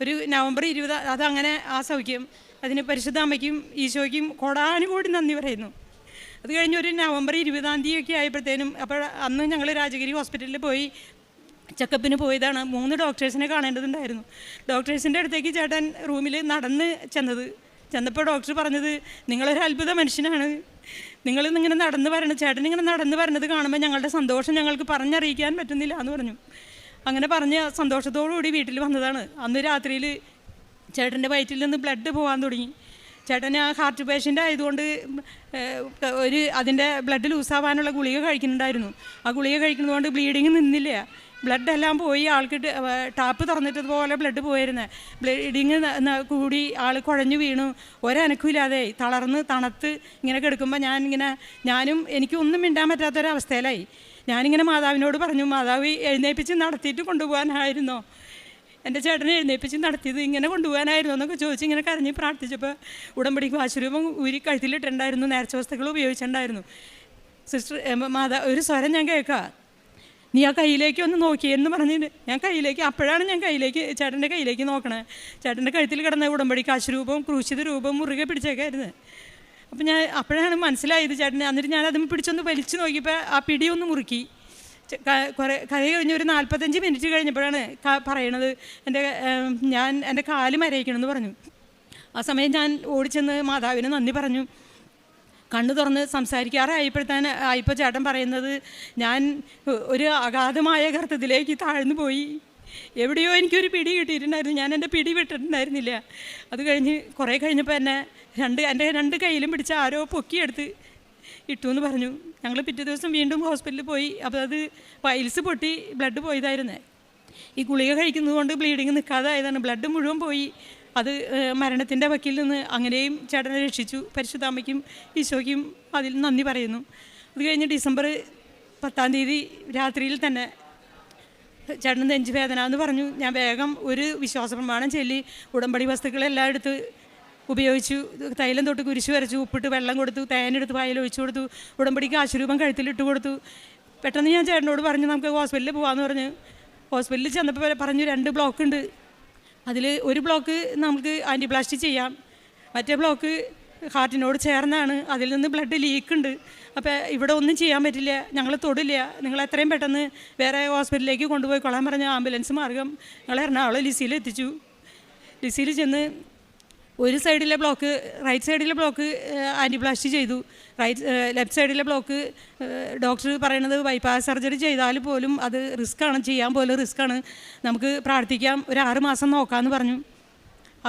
ഒരു നവംബർ 20 അതങ്ങനെ ആ സൗഖ്യം. അതിന് പരിശുദ്ധ അമ്മയ്ക്കും ഈശോയ്ക്കും കോടാനുകോടി നന്ദി പറയുന്നു. അത് കഴിഞ്ഞ് ഒരു നവംബർ 20-ാം തീയതിയൊക്കെ ആയപ്പോഴത്തേനും, അപ്പോൾ അന്ന് ഞങ്ങൾ രാജഗിരി ഹോസ്പിറ്റലിൽ പോയി ചെക്കപ്പിന് പോയതാണ്. 3 ഡോക്ടേഴ്സിനെ കാണേണ്ടതുണ്ടായിരുന്നു. ഡോക്ടേഴ്സിൻ്റെ അടുത്തേക്ക് ചേട്ടൻ റൂമിൽ നടന്ന് ചെന്നപ്പോൾ ഡോക്ടർ പറഞ്ഞത്, നിങ്ങളൊരു അത്ഭുത മനുഷ്യനാണ്, നിങ്ങളിങ്ങനെ നടന്ന് വരണം, ചേട്ടൻ ഇങ്ങനെ നടന്ന് വരണത് കാണുമ്പോൾ ഞങ്ങളുടെ സന്തോഷം ഞങ്ങൾക്ക് പറഞ്ഞറിയിക്കാൻ പറ്റുന്നില്ല എന്ന് പറഞ്ഞു. അങ്ങനെ പറഞ്ഞ് സന്തോഷത്തോടുകൂടി വീട്ടിൽ വന്നതാണ്. അന്ന് രാത്രിയിൽ ചേട്ടൻ്റെ വയറ്റിൽ നിന്ന് ബ്ലഡ് പോകാൻ തുടങ്ങി. ചേട്ടന് ഹാർട്ട് പേഷ്യൻ്റ് ആയതുകൊണ്ട് അതിൻ്റെ ബ്ലഡ് ലൂസാവാനുള്ള ഗുളിക കഴിക്കുന്നുണ്ടായിരുന്നു. ആ ഗുളിക കഴിക്കുന്നതുകൊണ്ട് ബ്ലീഡിങ് നിന്നില്ല. ബ്ലഡ് എല്ലാം പോയി, ആൾക്ക് ടാപ്പ് തുറന്നിട്ടതുപോലെ ബ്ലഡ് പോയിരുന്നത്. ബ്ലീഡിങ് കൂടി ആൾ കുഴഞ്ഞു വീണു, ഒരനക്കമില്ലാതെ തളർന്ന് തണുത്ത് ഇങ്ങനെ കിടക്കുമ്പോൾ ഞാനും എനിക്കൊന്നും മിണ്ടാൻ പറ്റാത്തൊരവസ്ഥയിലായി. ഞാനിങ്ങനെ മാതാവിനോട് പറഞ്ഞു, മാതാവ് എഴുന്നേൽപ്പിച്ച് നടത്തിയിട്ട് കൊണ്ടുപോകാനായിരുന്നോ, എൻ്റെ ചേട്ടനെ എഴുന്നേൽപ്പിച്ച് നടത്തിയത് ഇങ്ങനെ കൊണ്ടുപോകാനായിരുന്നു എന്നൊക്കെ ചോദിച്ച് ഇങ്ങനെ കരഞ്ഞ് പ്രാർത്ഥിച്ചപ്പോൾ ഉടമ്പടിക്ക് ആശീർവാദം ഊരി കഴുത്തിലിട്ടുണ്ടായിരുന്നു, നേർച്ച വസ്തുക്കൾ ഉപയോഗിച്ചിട്ടുണ്ടായിരുന്നു. സിസ്റ്റർ ഒരു സ്വരം ഞാൻ കേൾക്കാം, നീ ആ കയ്യിലേക്ക് ഒന്ന് നോക്കിയെന്ന് പറഞ്ഞിട്ട് ഞാൻ കയ്യിലേക്ക്, അപ്പോഴാണ് ഞാൻ ചേട്ടൻ്റെ കയ്യിലേക്ക് നോക്കണേ. ചേട്ടൻ്റെ കഴുത്തിൽ കിടന്ന ഉടമ്പടിക്ക് ആശീർവാദം ക്രൂശിത രൂപം മുറുകെ പിടിച്ചേക്കായിരുന്നു. അപ്പം ഞാൻ അപ്പോഴാണ് മനസ്സിലായത് ചേട്ടനെ. എന്നിട്ട് ഞാൻ അതും പിടിച്ചൊന്ന് വലിച്ചു നോക്കിയപ്പോൾ ആ പിടിയൊന്ന് മുറുക്കി. കഥ കഴിഞ്ഞ് ഒരു 45 മിനിറ്റ് കഴിഞ്ഞപ്പോഴാണ് പറയണത്, എൻ്റെ കാല് മരയിക്കണമെന്ന് പറഞ്ഞു. ആ സമയം ഞാൻ ഓടിച്ചെന്ന് മാതാവിന് നന്ദി പറഞ്ഞു. കണ്ണു തുറന്ന് ആയപ്പോൾ ചേട്ടൻ പറയുന്നത്, ഞാൻ ഒരു അഗാധമായ ഗർത്തത്തിലേക്ക് താഴ്ന്നു പോയി, എവിടെയോ എനിക്കൊരു പിടി കിട്ടിയിട്ടുണ്ടായിരുന്നു, ഞാൻ എൻ്റെ പിടി വിട്ടിട്ടുണ്ടായിരുന്നില്ല. അത് കഴിഞ്ഞ് കുറേ കഴിഞ്ഞപ്പോൾ എൻ്റെ 2 കൈയിലും പിടിച്ച് ആരോ പൊക്കിയെടുത്ത് ഇട്ടു എന്ന് പറഞ്ഞു. ഞങ്ങൾ പിറ്റേ ദിവസം വീണ്ടും ഹോസ്പിറ്റലിൽ പോയി. അപ്പോൾ അത് പൈൽസ് പൊട്ടി ബ്ലഡ് പോയതായിരുന്നേ. ഈ ഗുളിക കഴിക്കുന്നത് കൊണ്ട് ബ്ലീഡിങ് നിൽക്കാതായതാണ്. ബ്ലഡ് മുഴുവൻ പോയി. അത് മരണത്തിൻ്റെ വക്കിൽ നിന്ന് അങ്ങനെയും ചേട്ടനെ രക്ഷിച്ചു. പരിശുദ്ധാമ്മയ്ക്കും ഈശോയ്ക്കും അതിൽ നന്ദി പറയുന്നു. അത് കഴിഞ്ഞ് ഡിസംബർ 10-ാം തീയതി രാത്രിയിൽ തന്നെ ചേട്ടൻ നെഞ്ചുവേദന എന്ന് പറഞ്ഞു. ഞാൻ വേഗം ഒരു വിശ്വാസ പ്രമാണം ചൊല്ലി ഉടമ്പടി വസ്തുക്കളെല്ലാം എടുത്ത് ഉപയോഗിച്ചു. തൈലം തൊട്ട് കുരിശ് വരച്ചു, ഉപ്പിട്ട് വെള്ളം കൊടുത്തു, തേനെടുത്ത് പായൽ ഒഴിച്ചു കൊടുത്തു, ഉടമ്പടിക്ക് ആശീർവാദം കഴുത്തിലിട്ട് കൊടുത്തു. പെട്ടെന്ന് ഞാൻ ചേട്ടനോട് പറഞ്ഞു, നമുക്ക് ഹോസ്പിറ്റലിൽ പോകാമെന്ന് പറഞ്ഞ്. ഹോസ്പിറ്റലിൽ ചെന്നപ്പോൾ പറഞ്ഞു 2 ബ്ലോക്ക് ഉണ്ട്, അതിൽ ഒരു ബ്ലോക്ക് നമുക്ക് ആൻറ്റിപ്ലാസ്റ്റി ചെയ്യാം, മറ്റേ ബ്ലോക്ക് ഹാർട്ടിനോട് ചേർന്നാണ്, അതിൽ നിന്ന് ബ്ലഡ് ലീക്കുണ്ട്, അപ്പോൾ ഇവിടെ ഒന്നും ചെയ്യാൻ പറ്റില്ല, ഞങ്ങൾ തൊടില്ല, നിങ്ങൾ എത്രയും പെട്ടെന്ന് വേറെ ഹോസ്പിറ്റലിലേക്ക് കൊണ്ടുപോയി കൊള്ളാൻ പറഞ്ഞ ആംബുലൻസ് മാർഗം ഞങ്ങൾ എറണാകുളം ലിസിയിൽ എത്തിച്ചു. ലിസിയിൽ ചെന്ന് ഒരു സൈഡിലെ ബ്ലോക്ക്, റൈറ്റ് സൈഡിലെ ബ്ലോക്ക് ആൻറ്റിപ്ലാസ്റ്റി ചെയ്തു. ലെഫ്റ്റ് സൈഡിലെ ബ്ലോക്ക് ഡോക്ടർ പറയണത് ബൈപ്പാസ് സർജറി ചെയ്താൽ പോലും അത് റിസ്ക്കാണ്, ചെയ്യാൻ പോലും റിസ്ക്കാണ്, നമുക്ക് പ്രാർത്ഥിക്കാം, ഒരു 6 മാസം നോക്കാമെന്ന് പറഞ്ഞു.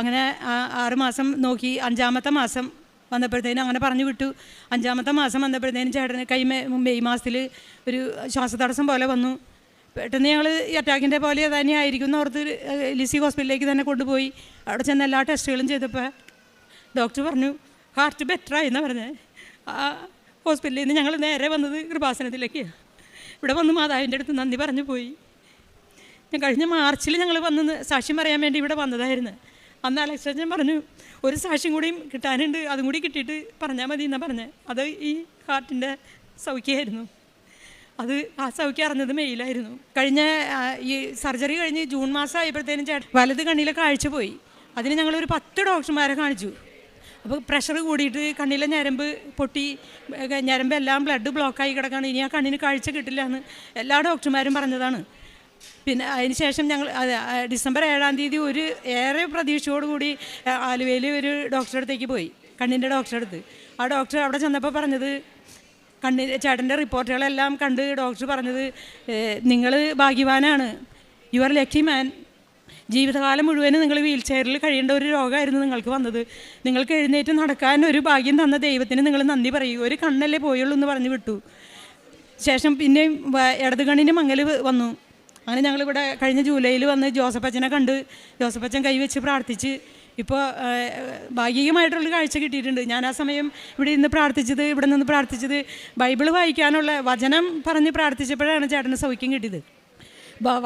അങ്ങനെ 6 മാസം നോക്കി. 5-ാമത്തെ മാസം വന്നപ്പോഴത്തേനും അങ്ങനെ പറഞ്ഞു വിട്ടു. 5-ാമത്തെ മാസം വന്നപ്പോഴത്തേനും ചേട്ടന് മെയ് മാസത്തിൽ ഒരു ശ്വാസതടസ്സം പോലെ വന്നു. പെട്ടെന്ന് ഞങ്ങൾ ഈ അറ്റാക്കിൻ്റെ പോലെ തന്നെ ആയിരിക്കും എന്ന് ഓർത്ത് ലിസി ഹോസ്പിറ്റലിലേക്ക് തന്നെ കൊണ്ടുപോയി. അവിടെ ചെന്ന് എല്ലാ ടെസ്റ്റുകളും ചെയ്തപ്പോൾ ഡോക്ടർ പറഞ്ഞു ഹാർട്ട് ബെറ്ററായി എന്നാണ് പറഞ്ഞത്. ആ ഹോസ്പിറ്റലിൽ നിന്ന് ഞങ്ങൾ നേരെ വന്നത് കൃപാസനത്തിലേക്ക്. ഇവിടെ വന്ന് മാതാവിൻ്റെ അടുത്ത് നന്ദി പറഞ്ഞു പോയി. ഞാൻ കഴിഞ്ഞ മാർച്ചിൽ ഞങ്ങൾ വന്ന് സാക്ഷ്യം പറയാൻ വേണ്ടി ഇവിടെ വന്നതായിരുന്നു. അന്ന് അലക്സച്ചൻ പറഞ്ഞു, ഒരു സാക്ഷ്യം കൂടിയും കിട്ടാനുണ്ട്, അതും കൂടി കിട്ടിയിട്ട് പറഞ്ഞാൽ മതി എന്നാണ് പറഞ്ഞത്. അത് ഈ ഹാർട്ടിൻ്റെ സൗഖ്യമായിരുന്നു. അത് ആ സൗഖ്യം അറിഞ്ഞത് മെയിലായിരുന്നു. കഴിഞ്ഞ ഈ സർജറി കഴിഞ്ഞ് ജൂൺ മാസം ആയപ്പോഴത്തേനും വലത് കണ്ണിലെ കാഴ്ച പോയി. അതിന് ഞങ്ങളൊരു 10 ഡോക്ടർമാരെ കാണിച്ചു. അപ്പോൾ പ്രഷർ കൂടിയിട്ട് കണ്ണിലെ ഞരമ്പ് പൊട്ടി, ഞരമ്പെല്ലാം ബ്ലഡ് ബ്ലോക്കായി കിടക്കാണ്, ഇനി ആ കണ്ണിന് കാഴ്ച കിട്ടില്ല എന്ന് എല്ലാ ഡോക്ടർമാരും പറഞ്ഞതാണ്. പിന്നെ അതിന് ശേഷം ഞങ്ങൾ ഡിസംബർ 7-ാം തീയതി ഒരു ഏറെ പ്രതീക്ഷയോടുകൂടി ആലുവയിൽ ഒരു ഡോക്ടറുടെ അടുത്തേക്ക് പോയി, കണ്ണിൻ്റെ ഡോക്ടറുടെ അടുത്ത്. ആ ഡോക്ടർ അവിടെ ചെന്നപ്പോൾ പറഞ്ഞത്, ചേട്ടൻ്റെ റിപ്പോർട്ടുകളെല്ലാം കണ്ട് ഡോക്ടർ പറഞ്ഞത്, നിങ്ങൾ ഭാഗ്യവാനാണ്, യു ആർ ലക്കി മാൻ, ജീവിതകാലം മുഴുവനും നിങ്ങൾ വീൽ ചെയറിൽ കഴിയേണ്ട ഒരു രോഗമായിരുന്നു നിങ്ങൾക്ക് വന്നത്, നിങ്ങൾക്ക് എഴുന്നേറ്റ് നടക്കാൻ ഒരു ഭാഗ്യം തന്ന ദൈവത്തിന് നിങ്ങൾ നന്ദി പറയൂ, ഒരു കണ്ണല്ലേ പോയുള്ളൂ എന്ന് പറഞ്ഞു വിട്ടു. ശേഷം പിന്നെയും ഇടത് കണ്ണിന് മങ്ങൽ വന്നു. അങ്ങനെ ഞങ്ങളിവിടെ കഴിഞ്ഞ ജൂലൈയിൽ വന്ന് ജോസഫച്ചനെ കണ്ട് ജോസഫച്ചൻ കൈവച്ച് പ്രാർത്ഥിച്ച് ഇപ്പോൾ ഭാഗികമായിട്ടുള്ള കാഴ്ച കിട്ടിയിട്ടുണ്ട്. ഞാൻ ആ സമയം ഇവിടെ നിന്ന് പ്രാർത്ഥിച്ചത് ബൈബിൾ വായിക്കാനുള്ള വചനം പറഞ്ഞ് പ്രാർത്ഥിച്ചപ്പോഴാണ് ചേട്ടന് സൗഖ്യം കിട്ടിയത്.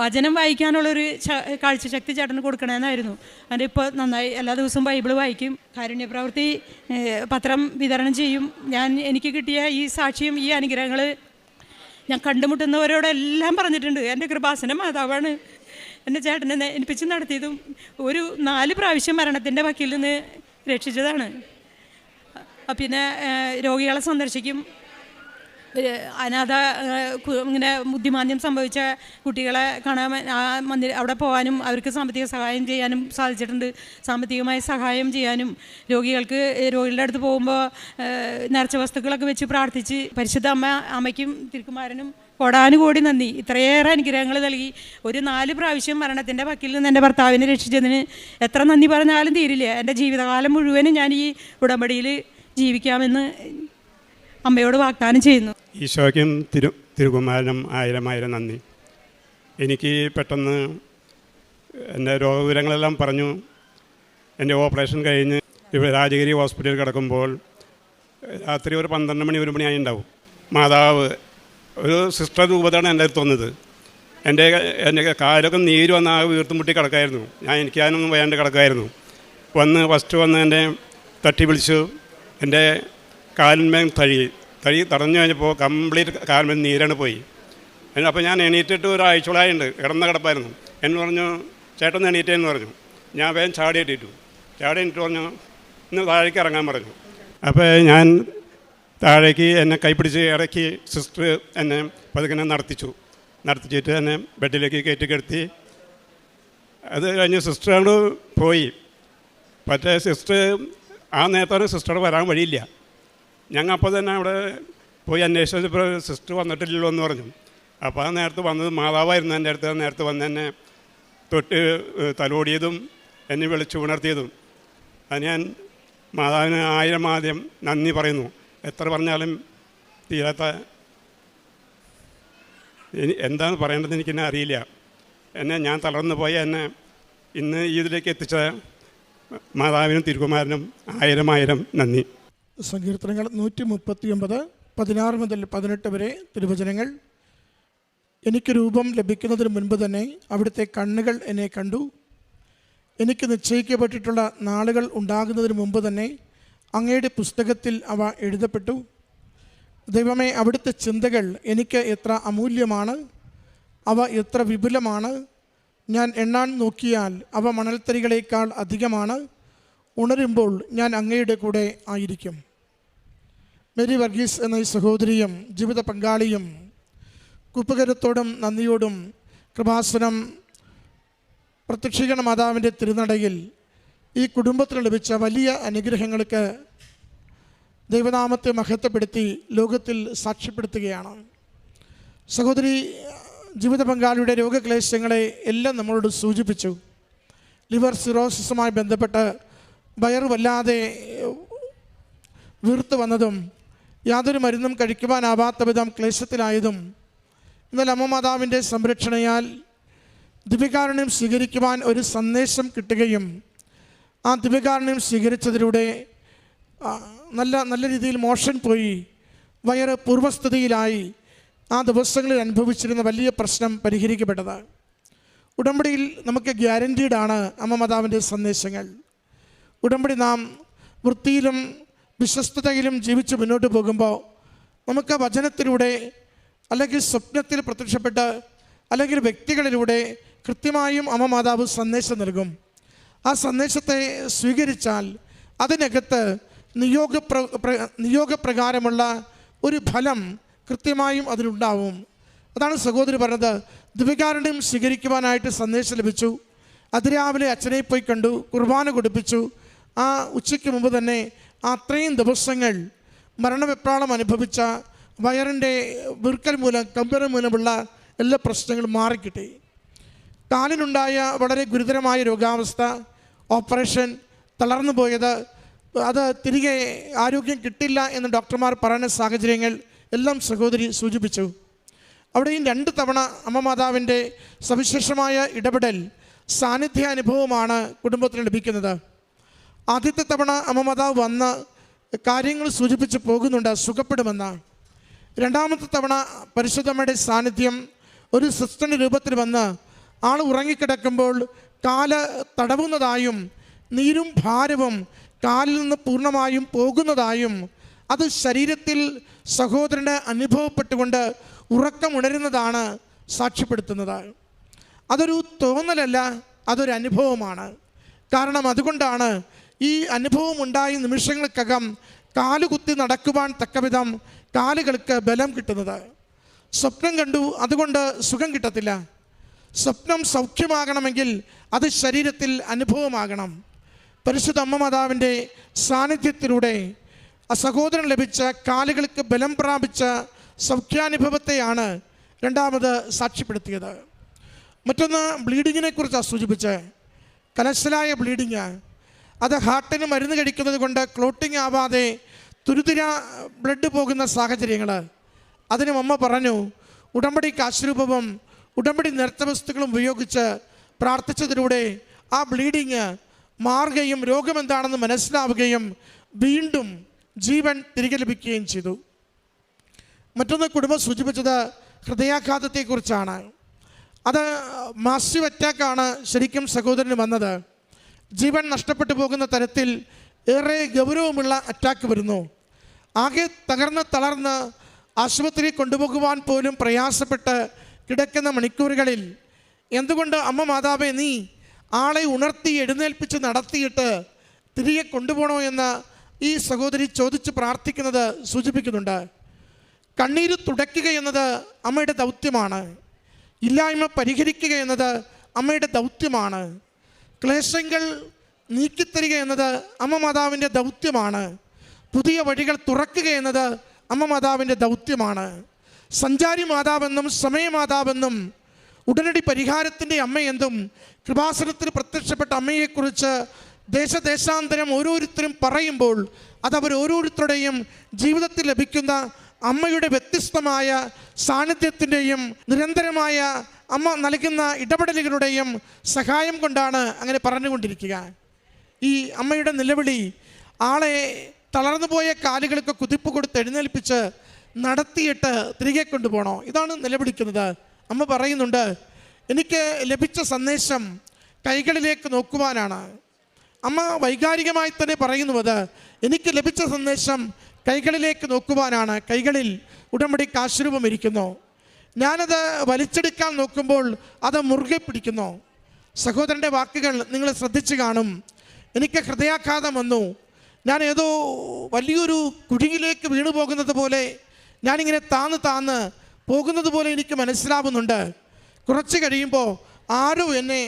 വചനം വായിക്കാനുള്ളൊരു കാഴ്ചശക്തി ചേട്ടന് കൊടുക്കണമെന്നായിരുന്നു. അതിൻ്റെ ഇപ്പോൾ നന്നായി എല്ലാ ദിവസവും ബൈബിൾ വായിക്കും, കാരുണ്യപ്രവൃത്തി പത്രം വിതരണം ചെയ്യും. എനിക്ക് കിട്ടിയ ഈ സാക്ഷ്യം, ഈ അനുഗ്രഹങ്ങൾ ഞാൻ കണ്ടുമുട്ടുന്നവരോടെല്ലാം പറഞ്ഞിട്ടുണ്ട്. എൻ്റെ കൃപാസന മാതാവാണ് എൻ്റെ ചേട്ടനെ എനിപ്പിച്ച് നടത്തിയതും ഒരു 4 പ്രാവശ്യം മരണത്തിൻ്റെ വക്കിൽ നിന്ന് രക്ഷിച്ചതാണ്. പിന്നെ രോഗികളെ സന്ദർശിക്കും, അനാഥ ഇങ്ങനെ ബുദ്ധിമാന്ദ്യം സംഭവിച്ച കുട്ടികളെ കാണാൻ അവിടെ പോകാനും അവർക്ക് സാമ്പത്തിക സഹായം ചെയ്യാനും സാധിച്ചിട്ടുണ്ട്. സാമ്പത്തികമായ സഹായം ചെയ്യാനും രോഗികളുടെ അടുത്ത് പോകുമ്പോൾ നേർച്ച വസ്തുക്കളൊക്കെ വെച്ച് പ്രാർത്ഥിച്ച് പരിശുദ്ധ അമ്മയ്ക്കും തിരുക്കുമാരനും കോടാനുകോടി നന്ദി. ഇത്രയേറെ അനുഗ്രഹങ്ങൾ നൽകി ഒരു 4 പ്രാവശ്യം മരണത്തിൻ്റെ വക്കിൽ നിന്ന് എൻ്റെ ഭർത്താവിനെ രക്ഷിച്ചതിന് എത്ര നന്ദി പറഞ്ഞാലും തീരില്ല. എൻ്റെ ജീവിതകാലം മുഴുവനും ഞാൻ ഈ ഉടമ്പടിയിൽ ജീവിക്കാമെന്ന് അമ്മയോട് വാഗ്ദാനം ചെയ്യുന്നു. ഈശോയ്ക്കും തിരുകുമാരനും 1000 നന്ദി. എനിക്ക് പെട്ടെന്ന് എൻ്റെ രോഗവിവരങ്ങളെല്ലാം പറഞ്ഞു. എൻ്റെ ഓപ്പറേഷൻ കഴിഞ്ഞ് ഇവിടെ രാജഗിരി ഹോസ്പിറ്റലിൽ കിടക്കുമ്പോൾ രാത്രി ഒരു 12 മണി 1 മണിയായി ഉണ്ടാവും. മാതാവ് ഒരു സിസ്റ്റർ രൂപത്താണ് എൻ്റെ അടുത്ത് വന്നത്. എൻ്റെ കാലൊക്കെ നീര് വന്ന് ആ വീർത്തുമുട്ടി കിടക്കായിരുന്നു. ഞാൻ എനിക്കാനൊന്നും വയ്യാണ്ട് കിടക്കായിരുന്നു. ഫസ്റ്റ് വന്ന് എന്നെ തട്ടി വിളിച്ചു. എൻ്റെ കാലിന്മേൽ തഴി തടഞ്ഞു കഴിഞ്ഞപ്പോൾ കംപ്ലീറ്റ് കാലിന്മേൽ നീരാണ് പോയി. അപ്പോൾ ഞാൻ എണീറ്റിട്ട് ഒരാഴ്ചയോളായുണ്ട് കിടന്ന കിടപ്പായിരുന്നു. എന്ന് പറഞ്ഞു, ചേട്ടൻ എണീറ്റേന്ന് പറഞ്ഞു. ഞാൻ വേഗം ചാടി എണീറ്റ് പറഞ്ഞു, ഇന്ന് താഴേക്ക് ഇറങ്ങാൻ പറഞ്ഞു. അപ്പോൾ ഞാൻ താഴേക്ക് എന്നെ കൈപ്പിടിച്ച് ഇറക്കി സിസ്റ്റർ എന്നെ പതുക്കെ നടത്തിച്ചിട്ട് എന്നെ ബെഡിലേക്ക് കയറ്റി കിടത്തി. അത് കഴിഞ്ഞ് സിസ്റ്ററോട് പോയി. പക്ഷേ സിസ്റ്റർ ആ നേരത്തോടെ സിസ്റ്റർ വരാൻ വഴിയില്ല. ഞങ്ങൾ അപ്പോൾ തന്നെ അവിടെ പോയി അന്വേഷിച്ചപ്പോൾ സിസ്റ്റർ വന്നിട്ടില്ലല്ലോ എന്ന് പറഞ്ഞു. അപ്പോൾ ആ നേരത്ത് വന്നത് മാതാവായിരുന്നു. എൻ്റെ അടുത്ത് നേരത്തെ വന്ന് എന്നെ തൊട്ട് തലോടിയതും എന്നെ വിളിച്ചു ഉണർത്തിയതും അത് ഞാൻ മാതാവിന് 1000 ആദ്യം നന്ദി പറയുന്നു. എത്ര പറഞ്ഞാലും തീരാത്ത എന്താണ് പറയേണ്ടത് എനിക്കെന്നെ അറിയില്ല. ഞാൻ തളർന്നു പോയ എന്നെ ഇന്ന് ഇതിലേക്ക് എത്തിച്ച മാതാവിനും തിരുകുമാരനും 1000 നന്ദി. സങ്കീർത്തനങ്ങൾ 139 16 മുതൽ 18 വരെ തിരുവചനങ്ങൾ. എനിക്ക് രൂപം ലഭിക്കുന്നതിന് മുൻപ് തന്നെ അവിടുത്തെ കണ്ണുകൾ എന്നെ കണ്ടു. എനിക്ക് നിശ്ചയിക്കപ്പെട്ടിട്ടുള്ള നാളുകൾ ഉണ്ടാകുന്നതിന് മുമ്പ് തന്നെ അങ്ങയുടെ പുസ്തകത്തിൽ അവ എഴുതപ്പെട്ടു. ദൈവമേ, അവിടുത്തെ ചിന്തകൾ എനിക്ക് എത്ര അമൂല്യമാണ്, അവ എത്ര വിപുലമാണ്. ഞാൻ എണ്ണാൻ നോക്കിയാൽ അവ മണൽത്തരികളേക്കാൾ അധികമാണ്. ഉണരുമ്പോൾ ഞാൻ അങ്ങയുടെ കൂടെ ആയിരിക്കും. മേരി വർഗീസ് എന്ന ഈ സഹോദരിയും ജീവിത പങ്കാളിയും കുപ്പകരത്തോടും നന്ദിയോടും കൃപാസനം പ്രത്യക്ഷീകരണ മാതാവിൻ്റെ തിരുനടയിൽ ഈ കുടുംബത്തിന് ലഭിച്ച വലിയ അനുഗ്രഹങ്ങൾക്ക് ദൈവനാമത്തെ മഹത്വപ്പെടുത്തി ലോകത്തിൽ സാക്ഷ്യപ്പെടുത്തുകയാണ്. സഹോദരി ജീവിത പങ്കാളിയുടെ രോഗക്ലേശങ്ങളെ എല്ലാം നമ്മളോട് സൂചിപ്പിച്ചു. ലിവർ സിറോസിസുമായി ബന്ധപ്പെട്ട് വയറ് വല്ലാതെ വീർത്തു വന്നതും യാതൊരു മരുന്നും കഴിക്കുവാനാവാത്ത വിധം ക്ലേശത്തിലായതും എന്നാൽ അമ്മ മാതാവിൻ്റെ സംരക്ഷണയാൽ ദിവ്യകാരുണ്യം സ്വീകരിക്കുവാൻ ഒരു സന്ദേശം കിട്ടുകയും ആ ദിവ്യകാരുണ്യം സ്വീകരിച്ചതിലൂടെ നല്ല രീതിയിൽ മോഷൻ പോയി വയറ് പൂർവ്വസ്ഥിതിയിലായി ആ ദിവസങ്ങളിൽ അനുഭവിച്ചിരുന്ന വലിയ പ്രശ്നം പരിഹരിക്കപ്പെട്ടത്. ഉടമ്പടിയിൽ നമുക്ക് ഗ്യാരൻറ്റീഡാണ് അമ്മ മാതാവിൻ്റെ സന്ദേശങ്ങൾ. ഉടമ്പടി നാം വൃത്തിയിലും വിശ്വസ്തതയിലും ജീവിച്ച് മുന്നോട്ട് പോകുമ്പോൾ നമുക്ക് വചനത്തിലൂടെ അല്ലെങ്കിൽ സ്വപ്നത്തിൽ പ്രത്യക്ഷപ്പെട്ട് അല്ലെങ്കിൽ വ്യക്തികളിലൂടെ കൃത്യമായും അമ്മ മാതാവ് സന്ദേശം നൽകും. ആ സന്ദേശത്തെ സ്വീകരിച്ചാൽ അതിനകത്ത് നിയോഗപ്രകാരമുള്ള ഒരു ഫലം കൃത്യമായും അതിനുണ്ടാവും. അതാണ് സഹോദരി പറഞ്ഞത്. ദിവ്യകാരുണ്യം സ്വീകരിക്കുവാനായിട്ട് സന്ദേശം ലഭിച്ചു. അതിരാവിലെ അച്ഛനെ പോയി കണ്ടു, കുർബാന കൊടുപ്പിച്ചു. ആ ഉച്ചയ്ക്ക് മുമ്പ് തന്നെ അത്രയും ദിവസങ്ങൾ മരണവെപ്രാളം അനുഭവിച്ച വയറിൻ്റെ വീർക്കൽ മൂലം കമ്പനം മൂലമുള്ള എല്ലാ പ്രശ്നങ്ങളും മാറിക്കിട്ടി. കാലിനുണ്ടായ വളരെ ഗുരുതരമായ രോഗാവസ്ഥ, ഓപ്പറേഷൻ, തളർന്നു പോയത്, അത് തിരികെ ആരോഗ്യം കിട്ടില്ല എന്ന് ഡോക്ടർമാർ പറയുന്ന സാഹചര്യങ്ങൾ എല്ലാം സഹോദരി സൂചിപ്പിച്ചു. അവിടെയും 2 തവണ അമ്മ മാതാവിൻ്റെ സവിശേഷമായ ഇടപെടൽ സാന്നിധ്യാനുഭവമാണ് കുടുംബത്തിന് ലഭിക്കുന്നത്. ആദ്യത്തെ തവണ അമ്മ മാതാവ് വന്ന് കാര്യങ്ങൾ സൂചിപ്പിച്ച് പോകുന്നുണ്ട്, സുഖപ്പെടുമെന്ന്. 2ാമത്തെ തവണ പരിശുദ്ധമ്മയുടെ സാന്നിധ്യം ഒരു സിസ്റ്ററിൻ്റെ രൂപത്തിൽ വന്ന് ആൾ ഉറങ്ങിക്കിടക്കുമ്പോൾ കാല് തടവുന്നതായും നീരും ഭാരവും കാലിൽ നിന്ന് പൂർണ്ണമായും പോകുന്നതായും അത് ശരീരത്തിൽ സഹോദരന് അനുഭവപ്പെട്ടുകൊണ്ട് ഉറക്കമുണരുന്നതാണ് സാക്ഷ്യപ്പെടുത്തുന്നത്. അതൊരു തോന്നലല്ല, അതൊരു അനുഭവമാണ്. കാരണം അതുകൊണ്ടാണ് ഈ അനുഭവം ഉണ്ടായ നിമിഷങ്ങൾക്കകം കാലുകുത്തി നടക്കുവാൻ തക്കവിധം കാലുകൾക്ക് ബലം കിട്ടുന്നത്. സ്വപ്നം കണ്ടു, അതുകൊണ്ട് സുഖം കിട്ടത്തില്ല. സ്വപ്നം സൗഖ്യമാകണമെങ്കിൽ അത് ശരീരത്തിൽ അനുഭവമാകണം. പരിശുദ്ധ അമ്മ മാതാവിൻ്റെ സാന്നിധ്യത്തിലൂടെ ആ സഹോദരൻ ലഭിച്ച കാലുകൾക്ക് ബലം പ്രാപിച്ച സൗഖ്യാനുഭവത്തെയാണ് 2ാമത് സാക്ഷ്യപ്പെടുത്തിയത്. മറ്റൊന്ന് ബ്ലീഡിങ്ങിനെ കുറിച്ചാണ് സൂചിപ്പിച്ചത്. കലശലായ ബ്ലീഡിങ്, അത് ഹാർട്ടിന് മരുന്ന് കഴിക്കുന്നത് കൊണ്ട് ക്ലോട്ടിങ് ആവാതെ തുരുതുര ബ്ലഡ് പോകുന്ന സാഹചര്യങ്ങൾ. അതിനും അമ്മ പറഞ്ഞു, ഉടമ്പടി കാശുരൂപവും ഉടമ്പടി നൃത്തവസ്തുക്കളും ഉപയോഗിച്ച് പ്രാർത്ഥിച്ചതിലൂടെ ആ ബ്ലീഡിങ് മാറുകയും രോഗമെന്താണെന്ന് മനസ്സിലാവുകയും വീണ്ടും ജീവൻ തിരികെ ലഭിക്കുകയും ചെയ്തു. മറ്റൊന്ന് കുടുംബം സൂചിപ്പിച്ചത് ഹൃദയാഘാതത്തെക്കുറിച്ചാണ്. അത് മാസീവ് അറ്റാക്കാണ് ശരിക്കും സഹോദരന് വന്നത്. ജീവൻ നഷ്ടപ്പെട്ടു പോകുന്ന തരത്തിൽ ഏറെ ഗൗരവമുള്ള അറ്റാക്ക് വരുന്നു. ആകെ തളർന്ന് ആശുപത്രിയിൽ കൊണ്ടുപോകുവാൻ പോലും പ്രയാസപ്പെട്ട് കിടക്കുന്ന മണിക്കൂറുകളിൽ എന്തുകൊണ്ട് അമ്മ മാതാവേ നീ ആളെ ഉണർത്തി എഴുന്നേൽപ്പിച്ച് നടത്തിയിട്ട് തിരികെ കൊണ്ടുപോകണോ എന്ന് ഈ സഹോദരി ചോദിച്ച് പ്രാർത്ഥിക്കുന്നത് സൂചിപ്പിക്കുന്നുണ്ട്. കണ്ണീര് തുടയ്ക്കുക എന്നത് അമ്മയുടെ ദൗത്യമാണ്. ഇല്ലായ്മ പരിഹരിക്കുക എന്നത് അമ്മയുടെ ദൗത്യമാണ്. ക്ലേശങ്ങൾ നീക്കിത്തരിക എന്നത് അമ്മ മാതാവിൻ്റെ ദൗത്യമാണ്. പുതിയ വഴികൾ തുറക്കുക എന്നത് അമ്മ മാതാവിൻ്റെ ദൗത്യമാണ്. സഞ്ചാരി മാതാവെന്നും സമയമാതാവെന്നും ഉടനടി പരിഹാരത്തിൻ്റെ അമ്മയെന്നും കൃപാസനത്തിൽ പ്രത്യക്ഷപ്പെട്ട അമ്മയെക്കുറിച്ച് ദേശാന്തരം ഓരോരുത്തരും പറയുമ്പോൾ അതവർ ഓരോരുത്തരുടെയും ജീവിതത്തിൽ ലഭിക്കുന്ന അമ്മയുടെ വ്യത്യസ്തമായ സാന്നിധ്യത്തിൻ്റെയും നിരന്തരമായ അമ്മ നൽകുന്ന ഇടപെടലുകളുടെയും സഹായം കൊണ്ടാണ് അങ്ങനെ പറഞ്ഞുകൊണ്ടിരിക്കുക. ഈ അമ്മയുടെ നിലവിളി ആളെ തളർന്നുപോയ കാലുകൾക്ക് കുതിപ്പ് കൊടുത്ത് എഴുന്നേൽപ്പിച്ച് നടത്തിയിട്ട് തിരികെ കൊണ്ടുപോകണോ, ഇതാണ് നിലവിളിക്കുന്നത്. അമ്മ പറയുന്നുണ്ട്, എനിക്ക് ലഭിച്ച സന്ദേശം കൈകളിലേക്ക് നോക്കുവാനാണ്. അമ്മ വൈകാരികമായി തന്നെ പറയുന്നത്, എനിക്ക് ലഭിച്ച സന്ദേശം കൈകളിലേക്ക് നോക്കുവാനാണ്. കൈകളിൽ ഉടമ്പടി കാശുരൂപം ഇരിക്കുന്നു. ഞാനത് വലിച്ചെടുക്കാൻ നോക്കുമ്പോൾ അത് മുറുകെ പിടിക്കുന്നു. സഹോദരൻ്റെ വാക്കുകൾ നിങ്ങൾ ശ്രദ്ധിച്ചു കാണും. എനിക്ക് ഹൃദയാഘാതം വന്നു, ഞാൻ ഏതോ വലിയൊരു കുഴിയിലേക്ക് വീണു പോകുന്നത് പോലെ, ഞാനിങ്ങനെ താന്ന് പോകുന്നത് പോലെ എനിക്ക് മനസ്സിലാവുന്നുണ്ട്. കുറച്ച് കഴിയുമ്പോൾ ആരോ എന്നെ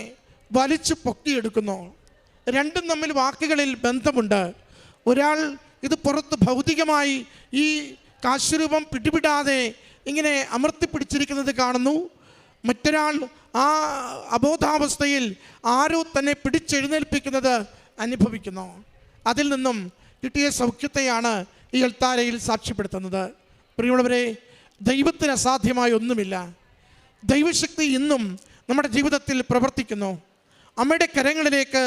വലിച്ചു പൊക്കിയെടുക്കുന്നു. രണ്ടും തമ്മിൽ വാക്കുകളിൽ ബന്ധമുണ്ട്. ഒരാൾ ഇത് പുറത്ത് ഭൗതികമായി ഈ കാശുരൂപം പിടിപിടാതെ ഇങ്ങനെ അമർത്തിപ്പിടിച്ചിരിക്കുന്നത് കാണുന്നു. മറ്റൊരാൾ ആ അബോധാവസ്ഥയിൽ ആരോ തന്നെ പിടിച്ചെഴുന്നേൽപ്പിക്കുന്നത് അനുഭവിക്കുന്നു. അതിൽ നിന്നും കിട്ടിയ സൗഖ്യത്തെയാണ് ഈ അൾത്താരയിൽ സാക്ഷ്യപ്പെടുത്തുന്നത്. പ്രിയമുള്ളവരെ, ദൈവത്തിന് അസാധ്യമായ ഒന്നുമില്ല. ദൈവശക്തി ഇന്നും നമ്മുടെ ജീവിതത്തിൽ പ്രവർത്തിക്കുന്നു. അമ്മയുടെ കരങ്ങളിലേക്ക്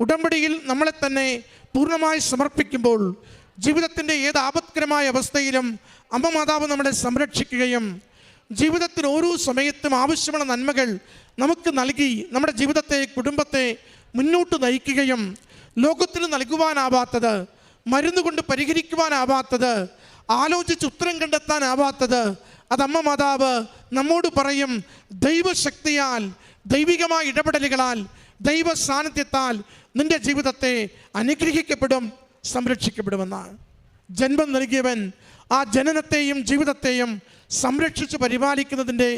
ഉടമ്പടിയിൽ നമ്മളെ തന്നെ പൂർണ്ണമായി സമർപ്പിക്കുമ്പോൾ ജീവിതത്തിൻ്റെ ഏത് ആപത്കരമായ അവസ്ഥയിലും അമ്മ മാതാവ് നമ്മളെ സംരക്ഷിക്കുകയും ജീവിതത്തിൽ ഓരോ സമയത്തും ആവശ്യമുള്ള നന്മകൾ നമുക്ക് നൽകി നമ്മുടെ ജീവിതത്തെ, കുടുംബത്തെ മുന്നോട്ട് നയിക്കുകയും ലോകത്തിന് നൽകുവാനാവാത്തത്, മരുന്നുകൊണ്ട് പരിഹരിക്കുവാനാവാത്തത്, ആലോചിച്ച് ഉത്തരം കണ്ടെത്താനാവാത്തത് അത് അമ്മ മാതാവ് നമ്മോട് പറയും. ദൈവശക്തിയാൽ, ദൈവികമായ ഇടപെടലുകളാൽ, ദൈവ സാന്നിധ്യത്താൽ നിന്റെ ജീവിതത്തെ അനുഗ്രഹിക്കപ്പെടും, സംരക്ഷിക്കപ്പെടുമെന്നാണ്. ജന്മം നൽകിയവൻ ആ ജനനത്തെയും ജീവിതത്തെയും സംരക്ഷിച്ച് പരിപാലിക്കുന്നതിൻ്റെ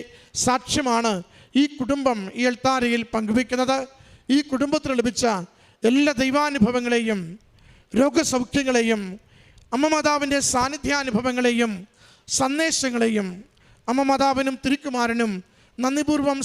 സാക്ഷ്യമാണ് ഈ കുടുംബം ഈ അൾത്താരയിൽ പങ്കുവയ്ക്കുന്നത്. ഈ കുടുംബത്തിന് ലഭിച്ച എല്ലാ ദൈവാനുഭവങ്ങളെയും രോഗസൗഖ്യങ്ങളെയും അമ്മ മാതാവിൻ്റെ സാന്നിധ്യാനുഭവങ്ങളെയും സന്ദേശങ്ങളെയും അമ്മ മാതാവിനും തിരുക്കുമാരനും നന്ദിപൂർവ്വം